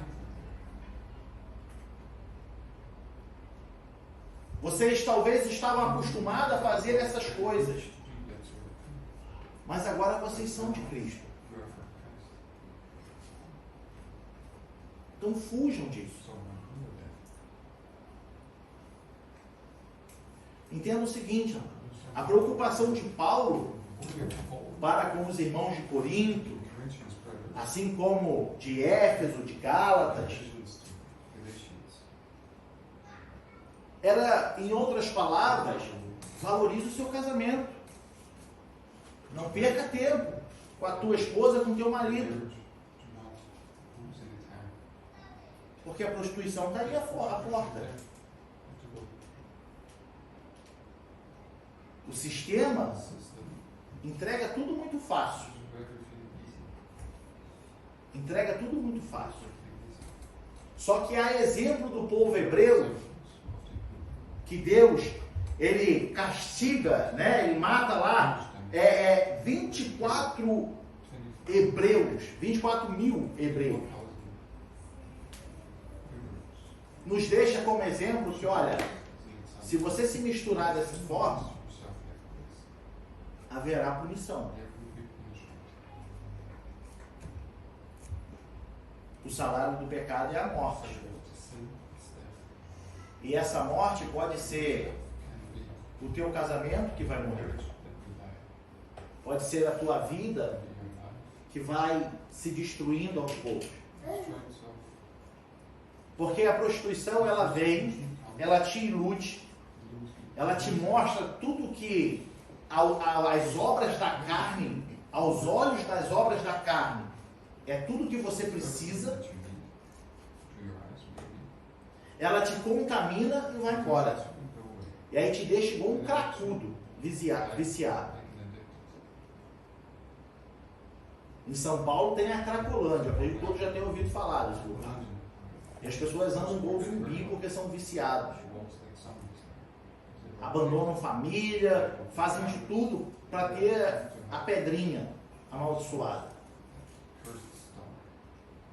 Vocês talvez estavam acostumados a fazer essas coisas. Mas agora vocês são de Cristo. Então fujam disso. Entenda o seguinte, a preocupação de Paulo para com os irmãos de Corinto, assim como de Éfeso, de Gálatas, era, em outras palavras, valorize o seu casamento. Não perca tempo com a tua esposa, com o teu marido. Porque a prostituição está ali à porta. O sistema entrega tudo muito fácil. Só que há exemplo do povo hebreu, que Deus, ele castiga, né? Ele mata lá 24 mil hebreus. Nos deixa como exemplo que, olha, se você se misturar dessa forma, haverá punição. O salário do pecado é a morte. E essa morte pode ser o teu casamento que vai morrer. Pode ser a tua vida que vai se destruindo aos poucos. Porque a prostituição, ela vem, ela te ilude, ela te mostra tudo que as obras da carne, aos olhos das obras da carne, é tudo que você precisa. Ela te contamina e vai embora. E aí te deixa igual um cracudo, viciado. Em São Paulo tem a Cracolândia, acredito que todos já tenham ouvido falar desse lugar. E as pessoas andam igual zumbi porque são viciados. Abandonam família, fazem de tudo para ter a pedrinha amaldiçoada.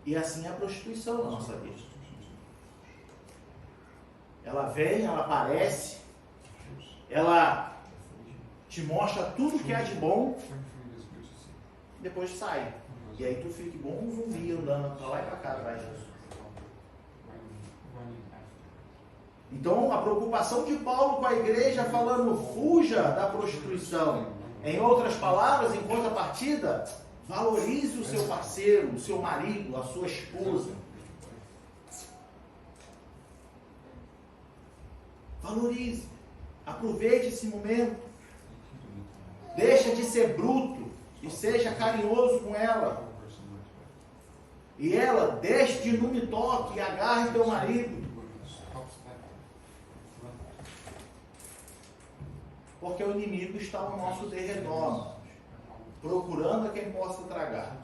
E assim é a prostituição na nossa vida. Ela vem, ela aparece, ela te mostra tudo que há de bom, depois sai. E aí tu fica igual um zumbi andando para lá e para cá atrás disso. Então a preocupação de Paulo com a igreja falando fuja da prostituição. Em outras palavras, em contrapartida, valorize o seu parceiro, o seu marido, a sua esposa. Valorize. Aproveite esse momento. Deixa de ser bruto e seja carinhoso com ela. E ela, deixe de não me toque e agarre teu marido. Porque o inimigo está ao nosso derredor, procurando a quem possa tragar.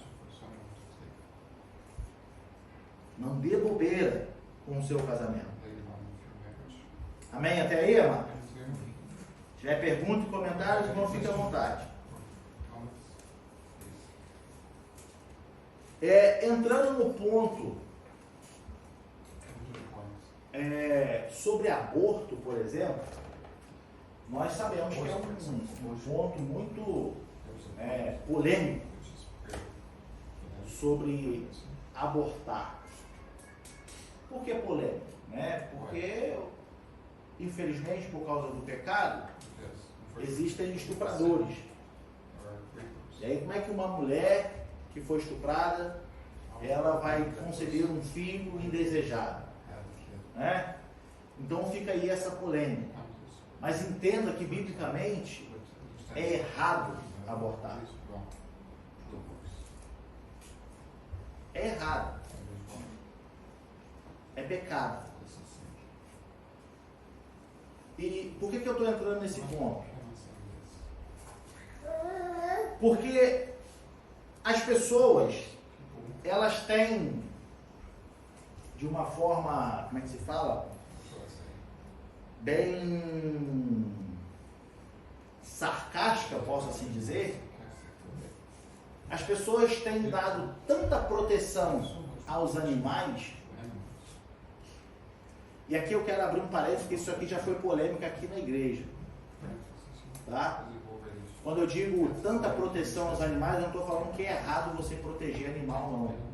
Não dê bobeira com o seu casamento. Amém? Até aí, amado? Se tiver perguntas e comentários, não fique à vontade. Entrando no ponto sobre aborto, por exemplo, nós sabemos que é um ponto muito polêmico sobre abortar. Por que polêmico? Porque, infelizmente, por causa do pecado, existem estupradores. E aí, como é que uma mulher que foi estuprada, ela vai conceber um filho indesejado? Então fica aí essa polêmica. Mas entenda que, biblicamente, é errado abortar. É errado. É pecado. E por que eu estou entrando nesse ponto? Porque as pessoas, elas têm, de uma forma, como é que se fala? Bem sarcástica, posso assim dizer, as pessoas têm dado tanta proteção aos animais, e aqui eu quero abrir um parênteses, porque isso aqui já foi polêmica aqui na igreja, tá? Quando eu digo tanta proteção aos animais, eu não estou falando que é errado você proteger animal, não,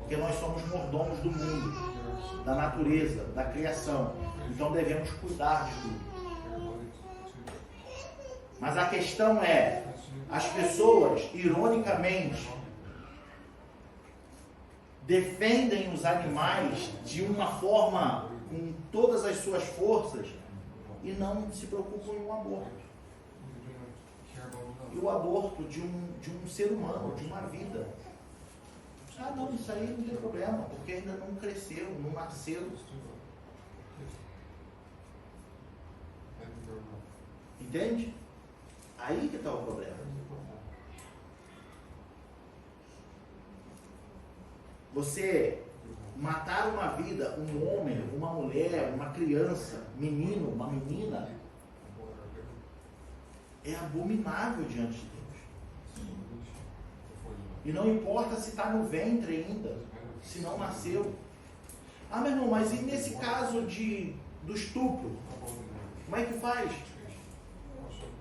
porque nós somos mordomos do mundo, da natureza, da criação. Então devemos cuidar de tudo. Mas a questão é, as pessoas, ironicamente, defendem os animais de uma forma, com todas as suas forças, e não se preocupam em um aborto. E o aborto de um ser humano, de uma vida. Ah, não, isso aí não tem problema, porque ainda não cresceu, não nasceu. Entende? Aí que está o problema. Você matar uma vida, um homem, uma mulher, uma criança, menino, uma menina, é abominável diante de Deus. E não importa se está no ventre ainda, se não nasceu. Ah, meu irmão, mas e nesse caso do estupro? Como é que faz?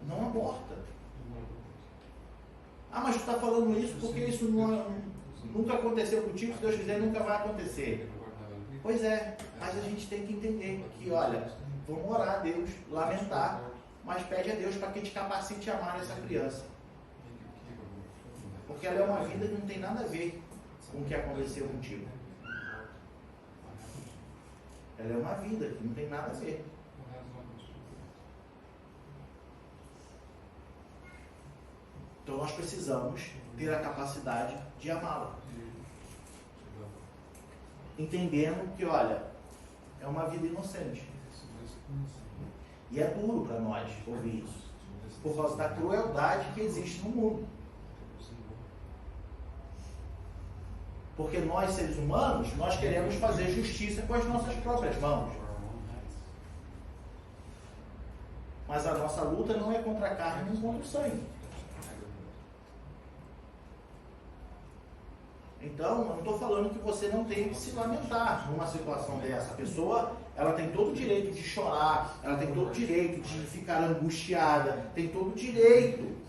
Não aborta. Ah, mas tu está falando isso porque isso nunca aconteceu contigo, se Deus quiser nunca vai acontecer. Pois é, mas a gente tem que entender que, olha, vamos orar a Deus, lamentar, mas pede a Deus para que te capacite a amar essa criança. Porque ela é uma vida que não tem nada a ver com o que aconteceu contigo. Ela é uma vida que não tem nada a ver. Então nós precisamos ter a capacidade de amá-la. Entendendo que, olha, é uma vida inocente. E é duro para nós ouvir isso. Por causa da crueldade que existe no mundo. Porque nós, seres humanos, nós queremos fazer justiça com as nossas próprias mãos. Mas a nossa luta não é contra a carne nem contra o sangue. Então, eu não estou falando que você não tem que se lamentar numa situação dessa. A pessoa, ela tem todo o direito de chorar, ela tem todo o direito de ficar angustiada, tem todo o direito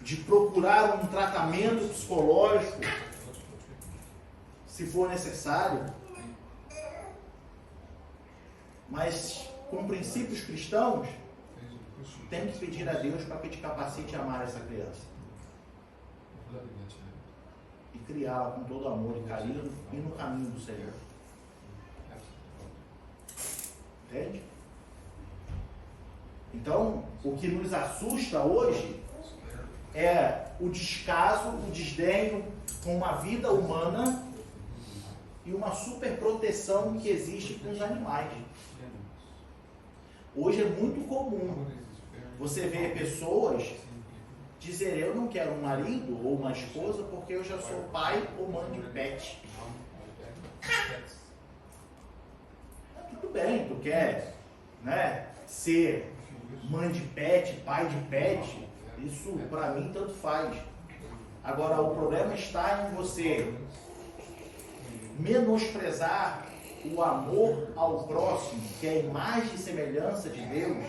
de procurar um tratamento psicológico, se for necessário. Mas, com princípios cristãos, tem que pedir a Deus para que te capacite a amar essa criança. E criá-la com todo amor e carinho e no caminho do Senhor. Entende? Então, o que nos assusta hoje é o descaso, o desdenho com uma vida humana e uma superproteção que existe com os animais. Hoje é muito comum você ver pessoas dizerem: eu não quero um marido ou uma esposa porque eu já sou pai ou mãe de pet. Tudo bem, tu quer, né, ser mãe de pet, pai de pet, isso para mim tanto faz. Agora, o problema está em você menosprezar o amor ao próximo, que é a imagem e semelhança de Deus,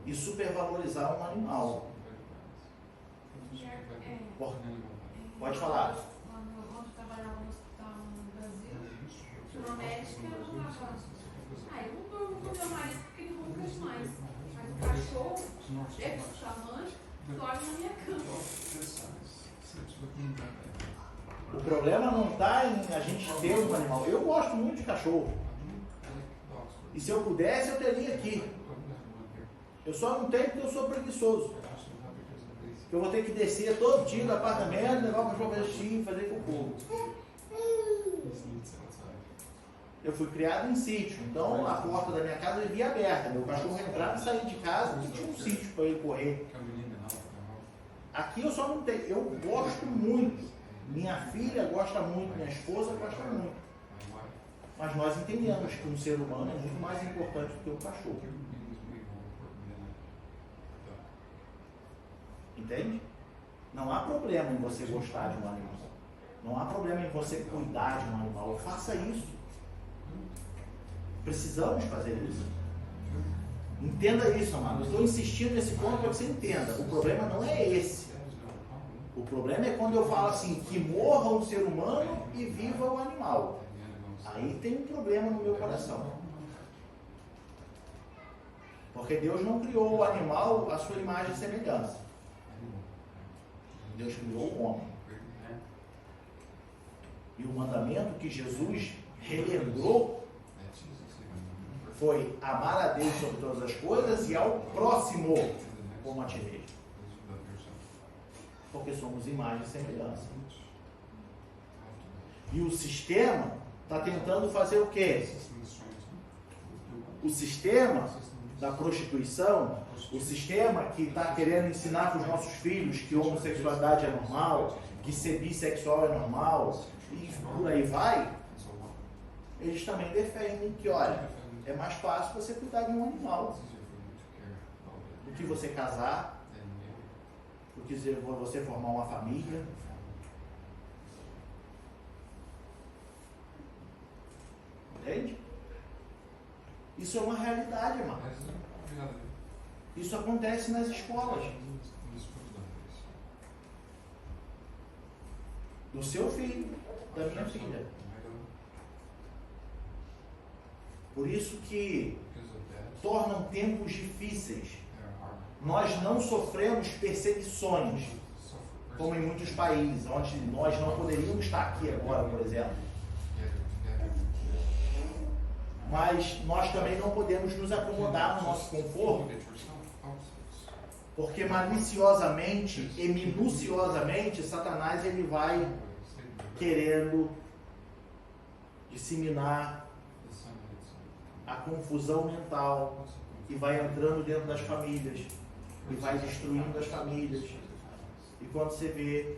e supervalorizar um animal. Pode falar. Quando eu trabalhava no hospital no Brasil, tinha uma médica, ela falava: eu não durmo com meu marido porque ele ronca demais. Mas o cachorro, é sua mãe, dorme na minha cama. O problema não está em a gente ter um animal. Eu gosto muito de cachorro. E se eu pudesse, eu teria aqui. Eu só não tenho porque eu sou preguiçoso. Eu vou ter que descer todo dia do apartamento, levar o cachorro para xixi e fazer cocô. Eu fui criado em sítio, então a porta da minha casa vivia aberta. Meu cachorro entrava e saía de casa e tinha um sítio para ele correr. Aqui eu só não tenho. Eu gosto muito. Minha filha gosta muito, minha esposa gosta muito. Mas nós entendemos que um ser humano é muito mais importante do que um cachorro. Entende? Não há problema em você gostar de um animal. Não há problema em você cuidar de um animal. Faça isso. Precisamos fazer isso. Entenda isso, amado. Eu estou insistindo nesse ponto para que você entenda. O problema não é esse. O problema é quando eu falo assim, que morra um ser humano e viva o animal. Aí tem um problema no meu coração. Porque Deus não criou o animal à sua imagem e semelhança. Deus criou o homem. E o mandamento que Jesus relembrou foi amar a Deus sobre todas as coisas e ao próximo como a ti mesmo. Porque somos imagem e semelhança. E o sistema está tentando fazer o quê? O sistema da prostituição, o sistema que está querendo ensinar para os nossos filhos que homossexualidade é normal, que ser bissexual é normal, e por aí vai, eles também defendem que, olha, é mais fácil você cuidar de um animal do que você casar, do que você formar uma família. Entende? Isso é uma realidade, irmão. Isso acontece nas escolas. Do seu filho, da minha filha. Por isso que tornam tempos difíceis. Nós não sofremos perseguições, como em muitos países, onde nós não poderíamos estar aqui agora, por exemplo. Mas nós também não podemos nos acomodar no nosso conforto, porque maliciosamente e minuciosamente Satanás ele vai querendo disseminar a confusão mental e vai entrando dentro das famílias e vai destruindo as famílias. E quando você vê,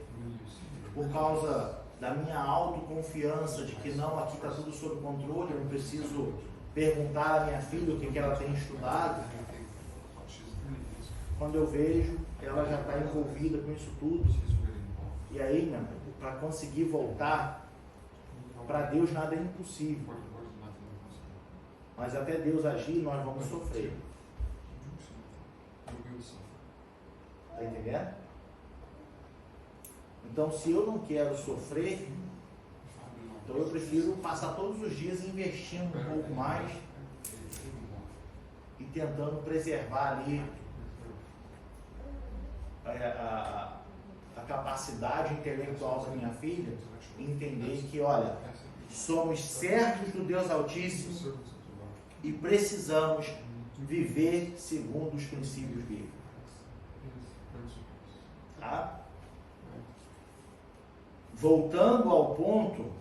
por causa da minha autoconfiança de que não, aqui está tudo sob controle, eu não preciso perguntar à minha filha o que ela tem estudado, quando eu vejo, ela já está envolvida com isso tudo. E aí, meu amigo, para conseguir voltar, para Deus nada é impossível. Mas até Deus agir, nós vamos sofrer. Está entendendo? Então, se eu não quero sofrer, então eu prefiro passar todos os dias investindo um pouco mais e tentando preservar ali a capacidade intelectual da minha filha, e entender que, olha, somos servos do Deus Altíssimo e precisamos viver segundo os princípios bíblicos. Tá? Voltando ao ponto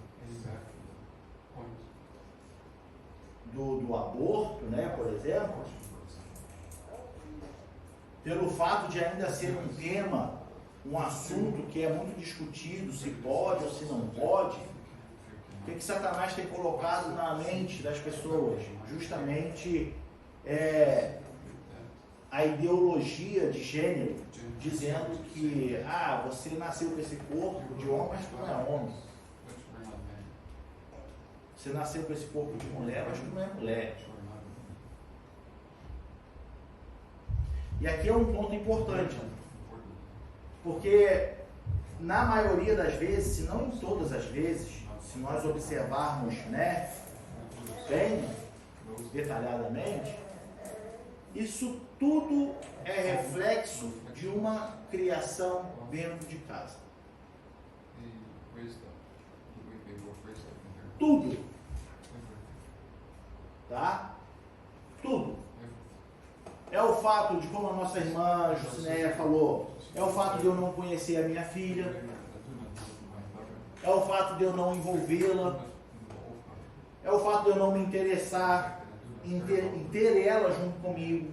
do aborto, né, por exemplo, pelo fato de ainda ser um tema, um assunto que é muito discutido, se pode ou se não pode, o que Satanás tem colocado na mente das pessoas? Justamente a ideologia de gênero, dizendo que você nasceu com esse corpo de homem, mas tu não é homem. Você nasceu com esse corpo de mulher, mas tu não é mulher. E aqui é um ponto importante, porque na maioria das vezes, se não em todas as vezes, se nós observarmos, né, bem detalhadamente, isso tudo é reflexo de uma criação dentro de casa. Tudo. Tá? Tudo. É o fato de, como a nossa irmã Jucinéia falou, é o fato de eu não conhecer a minha filha, é o fato de eu não envolvê-la, é o fato de eu não me interessar em ter ela junto comigo.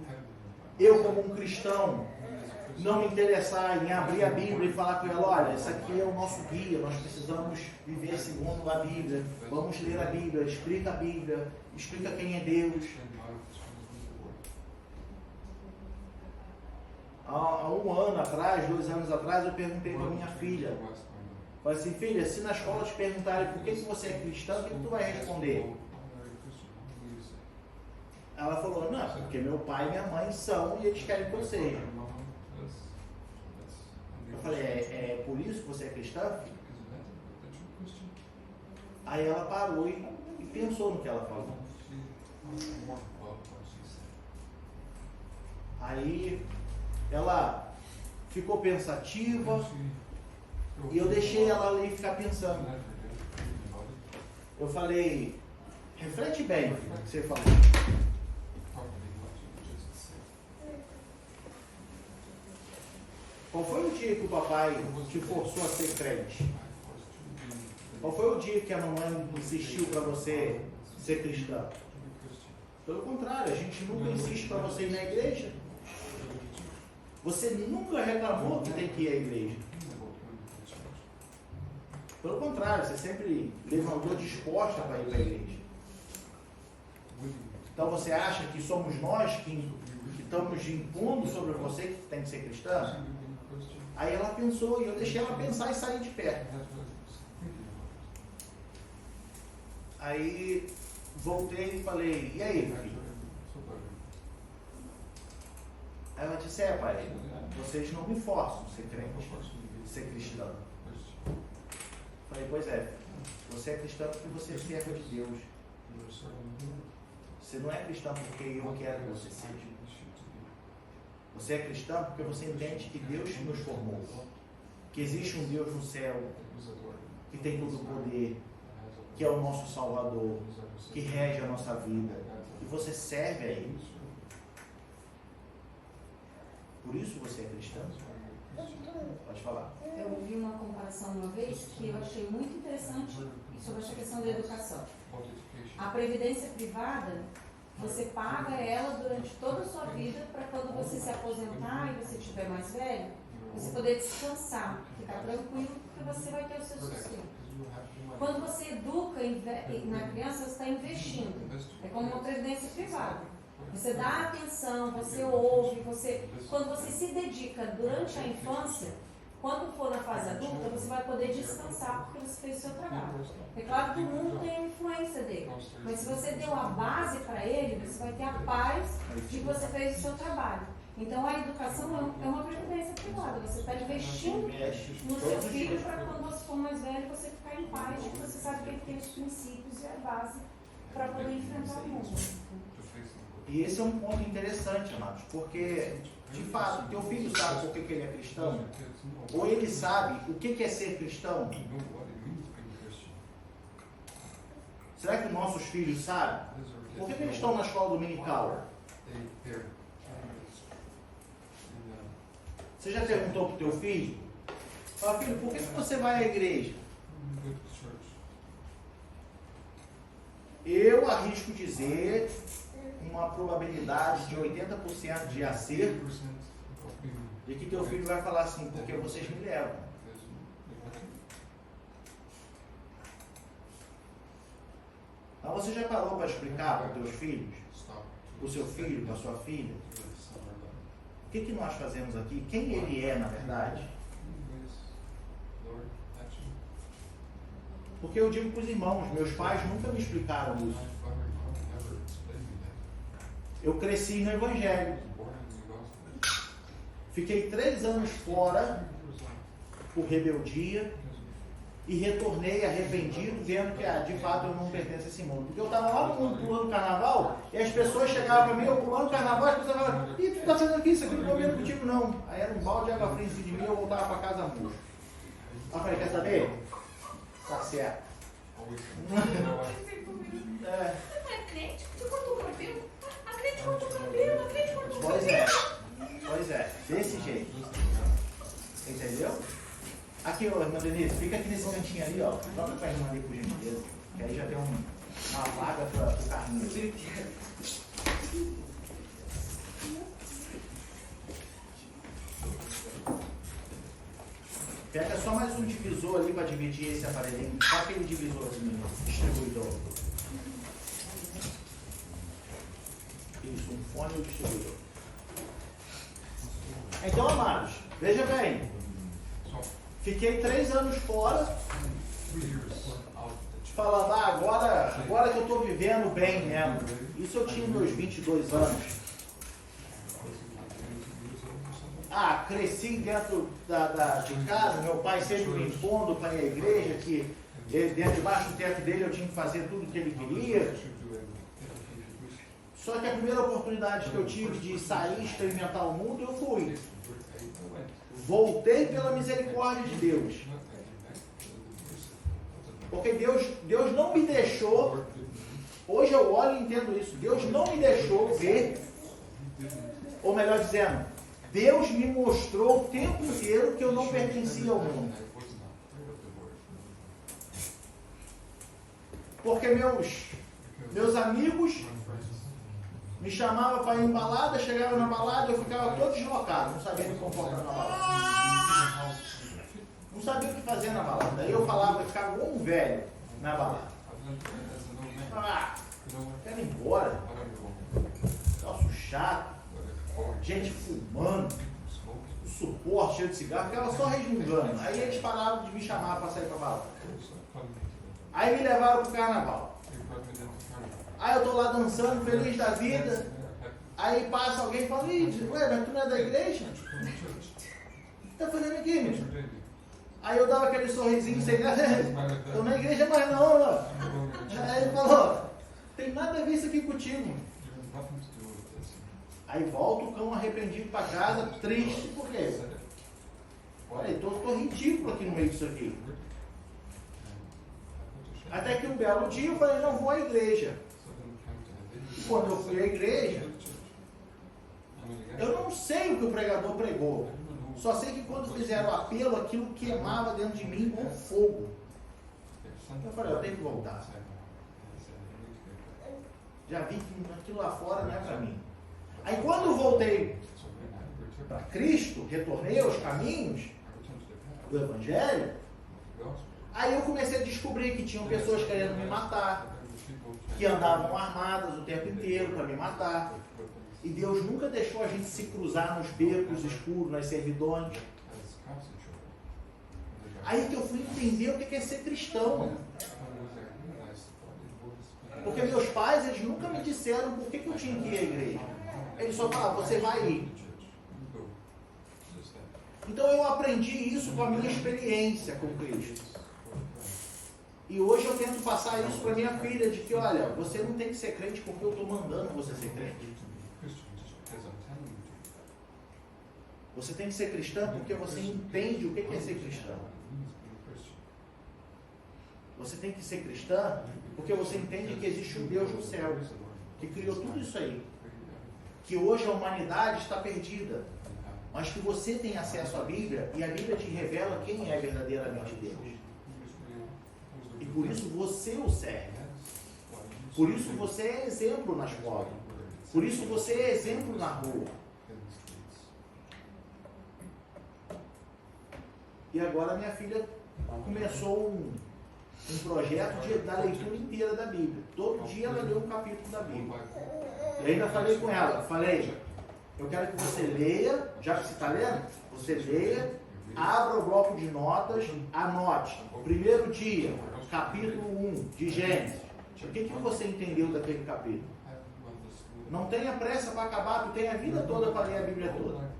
Eu, como um cristão, não me interessar em abrir a Bíblia e falar com ela, olha, isso aqui é o nosso guia, nós precisamos viver segundo a Bíblia, vamos ler a Bíblia, explica quem é Deus. Há 1 ano atrás, 2 anos atrás, eu perguntei para minha filha, falei assim, filha, se na escola te perguntarem por que você é cristã, o que tu vai responder? Ela falou, não, porque meu pai e minha mãe são e eles querem que eu seja. Eu falei, é por isso que você é cristã? Aí ela parou e pensou no que ela falou. Aí ela ficou pensativa e eu deixei ela ali ficar pensando. Eu falei, reflete bem o que você falou. Qual foi o dia que o papai te forçou a ser crente? Qual foi o dia que a mamãe insistiu para você ser cristã? Pelo contrário, a gente nunca insiste para você ir na igreja. Você nunca reclamou que tem que ir à igreja. Pelo contrário, você sempre levantou disposta para ir para a igreja. Então você acha que somos nós que estamos impondo sobre você que tem que ser cristã? Aí ela pensou e eu deixei ela pensar e sair de perto. Aí voltei e falei, e aí, filho? Aí ela disse, pai, vocês não me forçam a ser crente, ser cristão. Falei, pois é, você é cristão porque você é servo de Deus. Você não é cristão porque eu quero que você seja. Você é cristão porque você entende que Deus nos formou. Que existe um Deus no céu, que tem todo o poder, que é o nosso Salvador, que rege a nossa vida. E você serve a Ele. Por isso você é cristão? Pode falar. Eu ouvi uma comparação uma vez que eu achei muito interessante sobre essa questão da educação. A previdência privada, você paga ela durante toda a sua vida para quando você se aposentar e você estiver mais velho, você poder descansar, ficar tranquilo, porque você vai ter o seu sustento. Quando você educa na criança, você está investindo. É como uma previdência privada. Você dá atenção, você ouve, quando você se dedica durante a infância, quando for na fase adulta, você vai poder descansar porque você fez o seu trabalho. É claro que o mundo tem a influência dele, mas se você deu a base para ele, você vai ter a paz de que você fez o seu trabalho. Então a educação é uma previdência privada. Você está investindo no seu filho para quando você for mais velho, você ficar em paz, de que você sabe que ele tem os princípios e a base para poder enfrentar o mundo. E esse é um ponto interessante, amados, porque, de fato, teu filho sabe por que ele é cristão? Ou ele sabe o que é ser cristão? Será que nossos filhos sabem? Por que eles estão na escola dominical? Você já perguntou para o teu filho? Fala, filho, por que você vai à igreja? Eu arrisco dizer uma probabilidade de 80% de acerto de que teu filho vai falar assim, porque vocês me levam. Mas você já parou para explicar para os teus filhos, para o seu filho, para a sua filha, o que nós fazemos aqui? Quem ele é, na verdade? Porque eu digo para os irmãos, meus pais nunca me explicaram isso. Eu cresci no Evangelho. Fiquei 3 anos fora por rebeldia e retornei arrependido, vendo que de fato eu não pertenço a esse mundo. Porque eu estava lá no mundo pulando carnaval e as pessoas chegavam para mim, eu pulando carnaval, as pessoas falavam, ih, tu está fazendo aqui, isso aqui não combina contigo não. Aí era um balde de água fria em cima de mim e eu voltava para casa murcho. Aí eu falei, quer saber? Tá certo. Não é crente? Você cortou o cabelo? A crente cortou o cabelo, a crente cortou o cabelo. Pois é, desse jeito. Entendeu? Aqui, ô, irmã Denise, fica aqui nesse cantinho ali, ó. Toca pra irmã ali, por gentileza. Que aí já tem uma vaga para o carrinho. Pega só mais um divisor ali para dividir esse aparelhinho. Só aquele divisorzinho, distribuidor. Isso, um fone e um distribuidor. Então, amados, veja bem. Fiquei 3 anos fora. Falando, agora que eu estou vivendo bem mesmo. Isso eu tinha meus 22 anos. Cresci dentro de casa, meu pai sempre me impondo para ir à igreja, que dentro debaixo do teto dele eu tinha que fazer tudo o que ele queria. Só que a primeira oportunidade que eu tive de sair e experimentar o mundo, eu fui. Voltei pela misericórdia de Deus. Porque Deus não me deixou, hoje eu olho e entendo isso, Deus não me deixou ver, ou melhor dizendo, Deus me mostrou o tempo inteiro que eu não pertencia ao mundo. Porque meus amigos me chamavam para ir em balada, chegava na balada, eu ficava todo deslocado, não sabia me comportar na balada. Não sabia o que fazer na balada. Aí eu falava, ficava igual um velho na balada. Quero ir embora. Troço chato. Gente fumando. O suporte cheio de cigarro. Ficava só resmungando. Aí eles pararam de me chamar para sair para balada. Aí me levaram para o carnaval. Aí eu tô lá dançando, feliz da vida. Aí passa alguém e fala, ué, mas tu não é da igreja? O que tá fazendo aqui, meu? Aí eu dava aquele sorrisinho sem graça. Estou na igreja mais não. Aí ele falou, tem nada a ver isso aqui contigo. Aí volta o cão arrependido para casa, triste, por quê? Olha, estou ridículo aqui no meio disso aqui. Até que um belo dia eu falei, não, vou à igreja. E quando eu fui à igreja, eu não sei o que o pregador pregou. Só sei que quando fizeram o apelo, aquilo queimava dentro de mim com fogo. Eu falei, eu tenho que voltar. Já vi que aquilo lá fora não é para mim. Aí quando eu voltei para Cristo, retornei aos caminhos do Evangelho, aí eu comecei a descobrir que tinham pessoas querendo me matar, que andavam armadas o tempo inteiro para me matar. E Deus nunca deixou a gente se cruzar nos becos escuros, nas servidões. Aí que eu fui entender o que é ser cristão. Porque meus pais, eles nunca me disseram por que eu tinha que ir à igreja. Eles só falavam, você vai ir. Então eu aprendi isso com a minha experiência com Cristo. E hoje eu tento passar isso para minha filha, de que, olha, você não tem que ser crente porque eu estou mandando você ser crente. Você tem que ser cristã porque você entende o que é ser cristão. Você tem que ser cristã porque você entende que existe um Deus no céu, que criou tudo isso aí. Que hoje a humanidade está perdida, mas que você tem acesso à Bíblia e a Bíblia te revela quem é verdadeiramente Deus. E por isso você o serve. Por isso você é exemplo na escola. Por isso você é exemplo na rua. E agora minha filha começou um projeto da leitura inteira da Bíblia. Todo dia ela lê um capítulo da Bíblia. E ainda falei com ela, eu quero que você leia, já que você está lendo, você leia, abra o bloco de notas, anote. Primeiro dia, capítulo 1 de Gênesis. O que você entendeu daquele capítulo? Não tenha pressa para acabar, tu tem a vida toda para ler a Bíblia toda.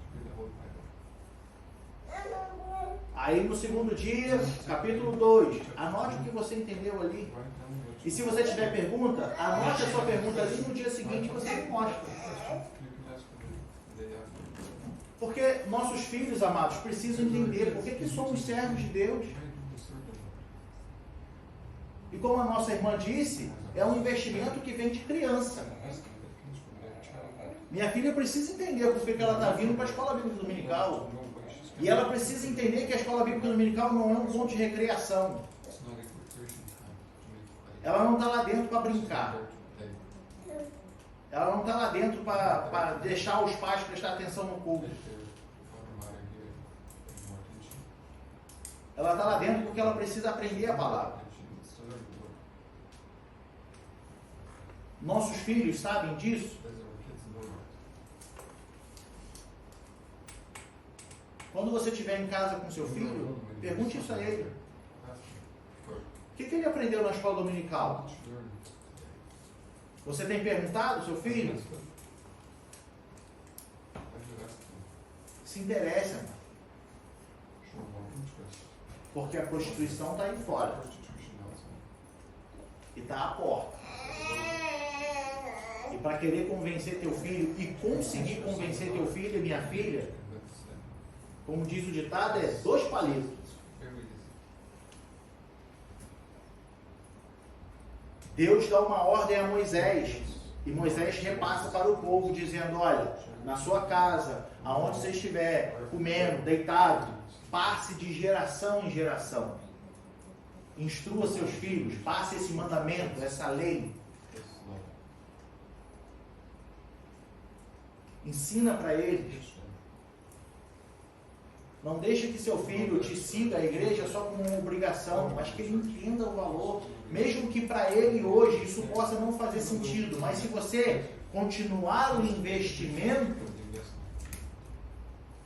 Aí no segundo dia, capítulo 2, anote o que você entendeu ali. E se você tiver pergunta, anote a sua pergunta ali, no dia seguinte você me mostra. Porque nossos filhos, amados, precisam entender por que somos servos de Deus. E como a nossa irmã disse, é um investimento que vem de criança. Minha filha precisa entender por que ela está vindo para a escola bíblica dominical. E ela precisa entender que a escola bíblica dominical não é um ponto de recreação. Ela não está lá dentro para brincar. Ela não está lá dentro para deixar os pais prestar atenção no culto. Ela está lá dentro porque ela precisa aprender a palavra. Nossos filhos sabem disso? Quando você estiver em casa com seu filho, pergunte isso a ele. O que ele aprendeu na escola dominical? Você tem perguntado ao seu filho? Se interessa. Porque a prostituição está aí fora. E está à porta. E para querer convencer teu filho e conseguir convencer teu filho e minha filha, como diz o ditado, é 2 palitos. Deus dá uma ordem a Moisés, e Moisés repassa para o povo, dizendo, olha, na sua casa, aonde você estiver, comendo, deitado, passe de geração em geração. Instrua seus filhos, passe esse mandamento, essa lei. Ensina para eles. Não deixe que seu filho te siga a igreja só como uma obrigação, mas que ele entenda o valor, mesmo que para ele hoje isso possa não fazer sentido, mas se você continuar o investimento,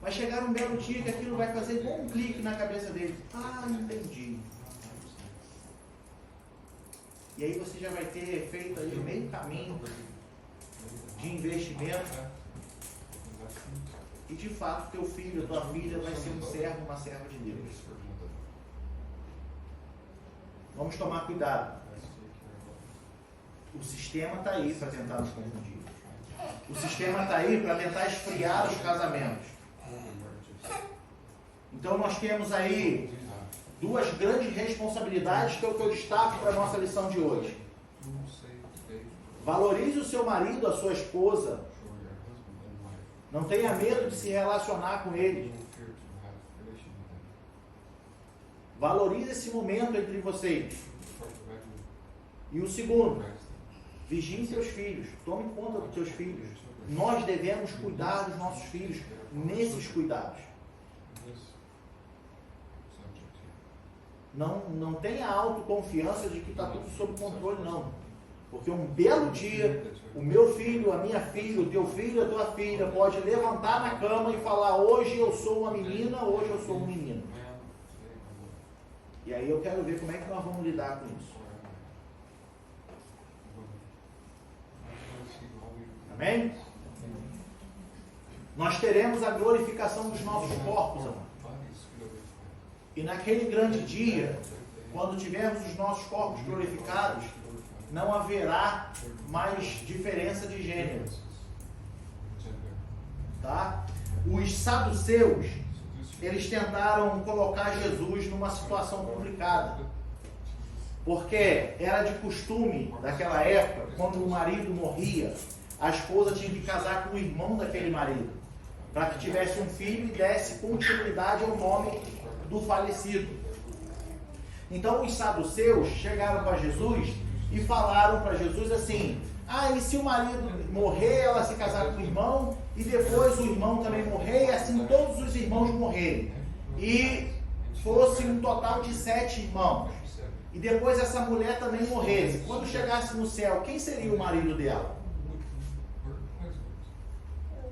vai chegar um belo dia que aquilo vai fazer igual um clique na cabeça dele. Ah, entendi. E aí você já vai ter feito ali meio caminho de investimento. E de fato, teu filho, tua filha vai ser um servo, uma serva de Deus. Vamos tomar cuidado. O sistema está aí para tentar nos confundir. O sistema está aí para tentar esfriar os casamentos. Então nós temos aí duas grandes responsabilidades que é o que eu destaco para a nossa lição de hoje. Valorize o seu marido, a sua esposa. Não tenha medo de se relacionar com eles. Valorize esse momento entre vocês. E o segundo, vigie seus filhos. Tome conta dos seus filhos. Nós devemos cuidar dos nossos filhos nesses cuidados. Não tenha autoconfiança de que está tudo sob controle, não. Porque um belo dia, o meu filho, a minha filha, o teu filho, a tua filha pode levantar na cama e falar: hoje eu sou uma menina, hoje eu sou um menino. E aí eu quero ver como é que nós vamos lidar com isso. Amém? Nós teremos a glorificação dos nossos corpos, amado. E naquele grande dia, quando tivermos os nossos corpos glorificados, não haverá mais diferença de gênero. Tá? Os saduceus, eles tentaram colocar Jesus numa situação complicada. Porque era de costume, daquela época, quando o marido morria, a esposa tinha que casar com o irmão daquele marido, para que tivesse um filho e desse continuidade ao nome do falecido. Então os saduceus chegaram para Jesus e falaram para Jesus assim: e se o marido morrer, ela se casar com o irmão, e depois o irmão também morrer, e assim todos os irmãos morrerem, e fosse um total de 7 irmãos, e depois essa mulher também morresse. Quando chegasse no céu, quem seria o marido dela?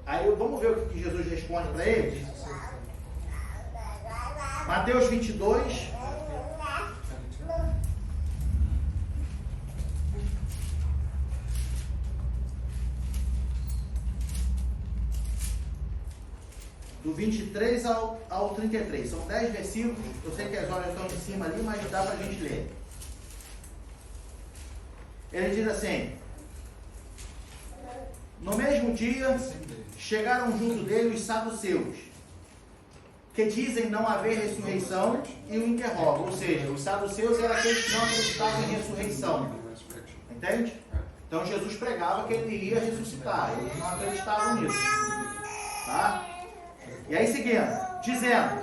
Aí vamos ver o que Jesus responde para eles. Mateus 22. Do 23 ao 33. São 10 versículos. Eu sei que as horas estão em cima ali, mas dá para a gente ler. Ele diz assim: no mesmo dia, chegaram junto dele os saduceus, que dizem não haver ressurreição, e o interrogam. Ou seja, os saduceus eram aqueles que não acreditavam em ressurreição. Entende? Então Jesus pregava que ele iria ressuscitar. Eles não acreditavam nisso. Tá? E aí seguindo, dizendo: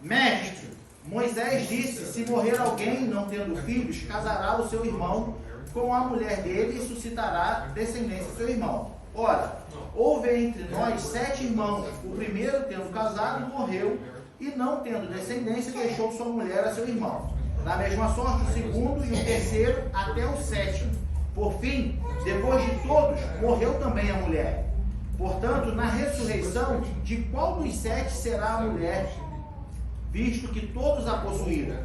mestre, Moisés disse: se morrer alguém não tendo filhos, casará o seu irmão com a mulher dele e suscitará descendência do seu irmão. Ora, houve entre nós 7 irmãos. O primeiro, tendo casado, morreu, e não tendo descendência, deixou sua mulher a seu irmão. Da mesma sorte, o segundo e o terceiro, até o 7º. Por fim, depois de todos, morreu também a mulher. Portanto, na ressurreição, de qual dos 7 será a mulher, visto que todos a possuíram?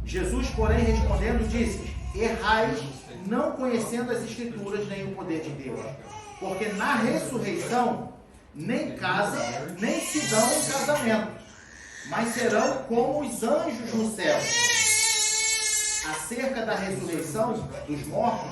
Jesus, porém, respondendo, disse: errais, não conhecendo as Escrituras nem o poder de Deus. Porque na ressurreição, nem casam, nem se dão em casamento, mas serão como os anjos no céu. Acerca da ressurreição dos mortos,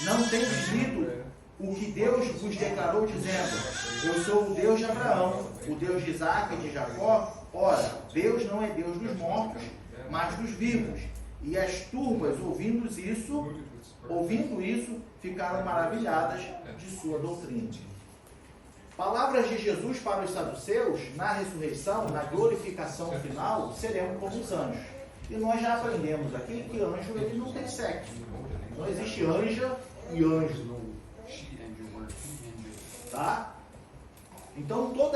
não tem escrito o que Deus vos declarou, dizendo: eu sou o Deus de Abraão, o Deus de Isaac e de Jacó? Ora, Deus não é Deus dos mortos, mas dos vivos. E as turbas, ouvindo isso, ficaram maravilhadas de sua doutrina. Palavras de Jesus para os saduceus: na ressurreição, na glorificação final, seremos como os anjos. E nós já aprendemos aqui que anjo ele não tem sexo. Não existe anja e anjo. Tá? Então todo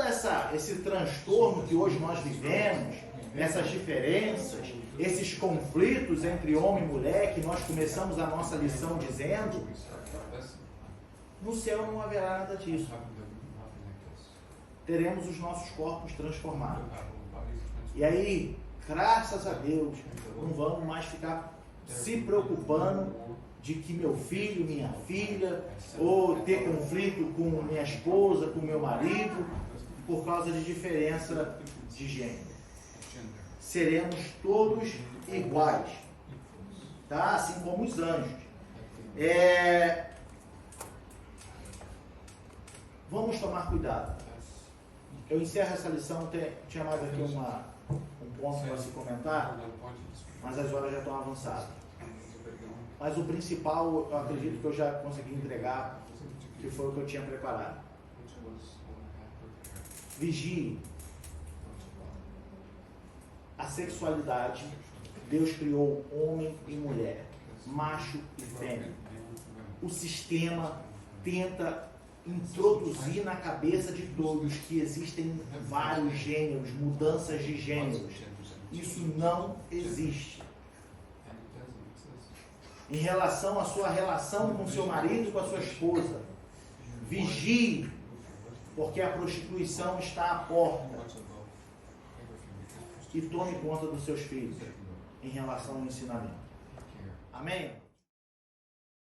esse transtorno que hoje nós vivemos, essas diferenças, esses conflitos entre homem e mulher, que nós começamos a nossa lição dizendo, no céu não haverá nada disso. Teremos os nossos corpos transformados. E aí, graças a Deus, não vamos mais ficar se preocupando de que meu filho, minha filha, ou ter conflito com minha esposa, com meu marido, por causa de diferença de gênero. Seremos todos iguais, tá? Assim como os anjos. Vamos tomar cuidado. Eu encerro essa lição, tinha mais aqui um ponto para se comentar, mas as horas já estão avançadas. Mas o principal, eu acredito que eu já consegui entregar, que foi o que eu tinha preparado. Vigie. A sexualidade, Deus criou homem e mulher, macho e fêmea. O sistema tenta introduzir na cabeça de todos que existem vários gêneros, mudanças de gêneros. Isso não existe. Em relação à sua relação com seu marido e com a sua esposa, vigie, porque a prostituição está à porta. E tome conta dos seus filhos em relação ao ensinamento. Amém?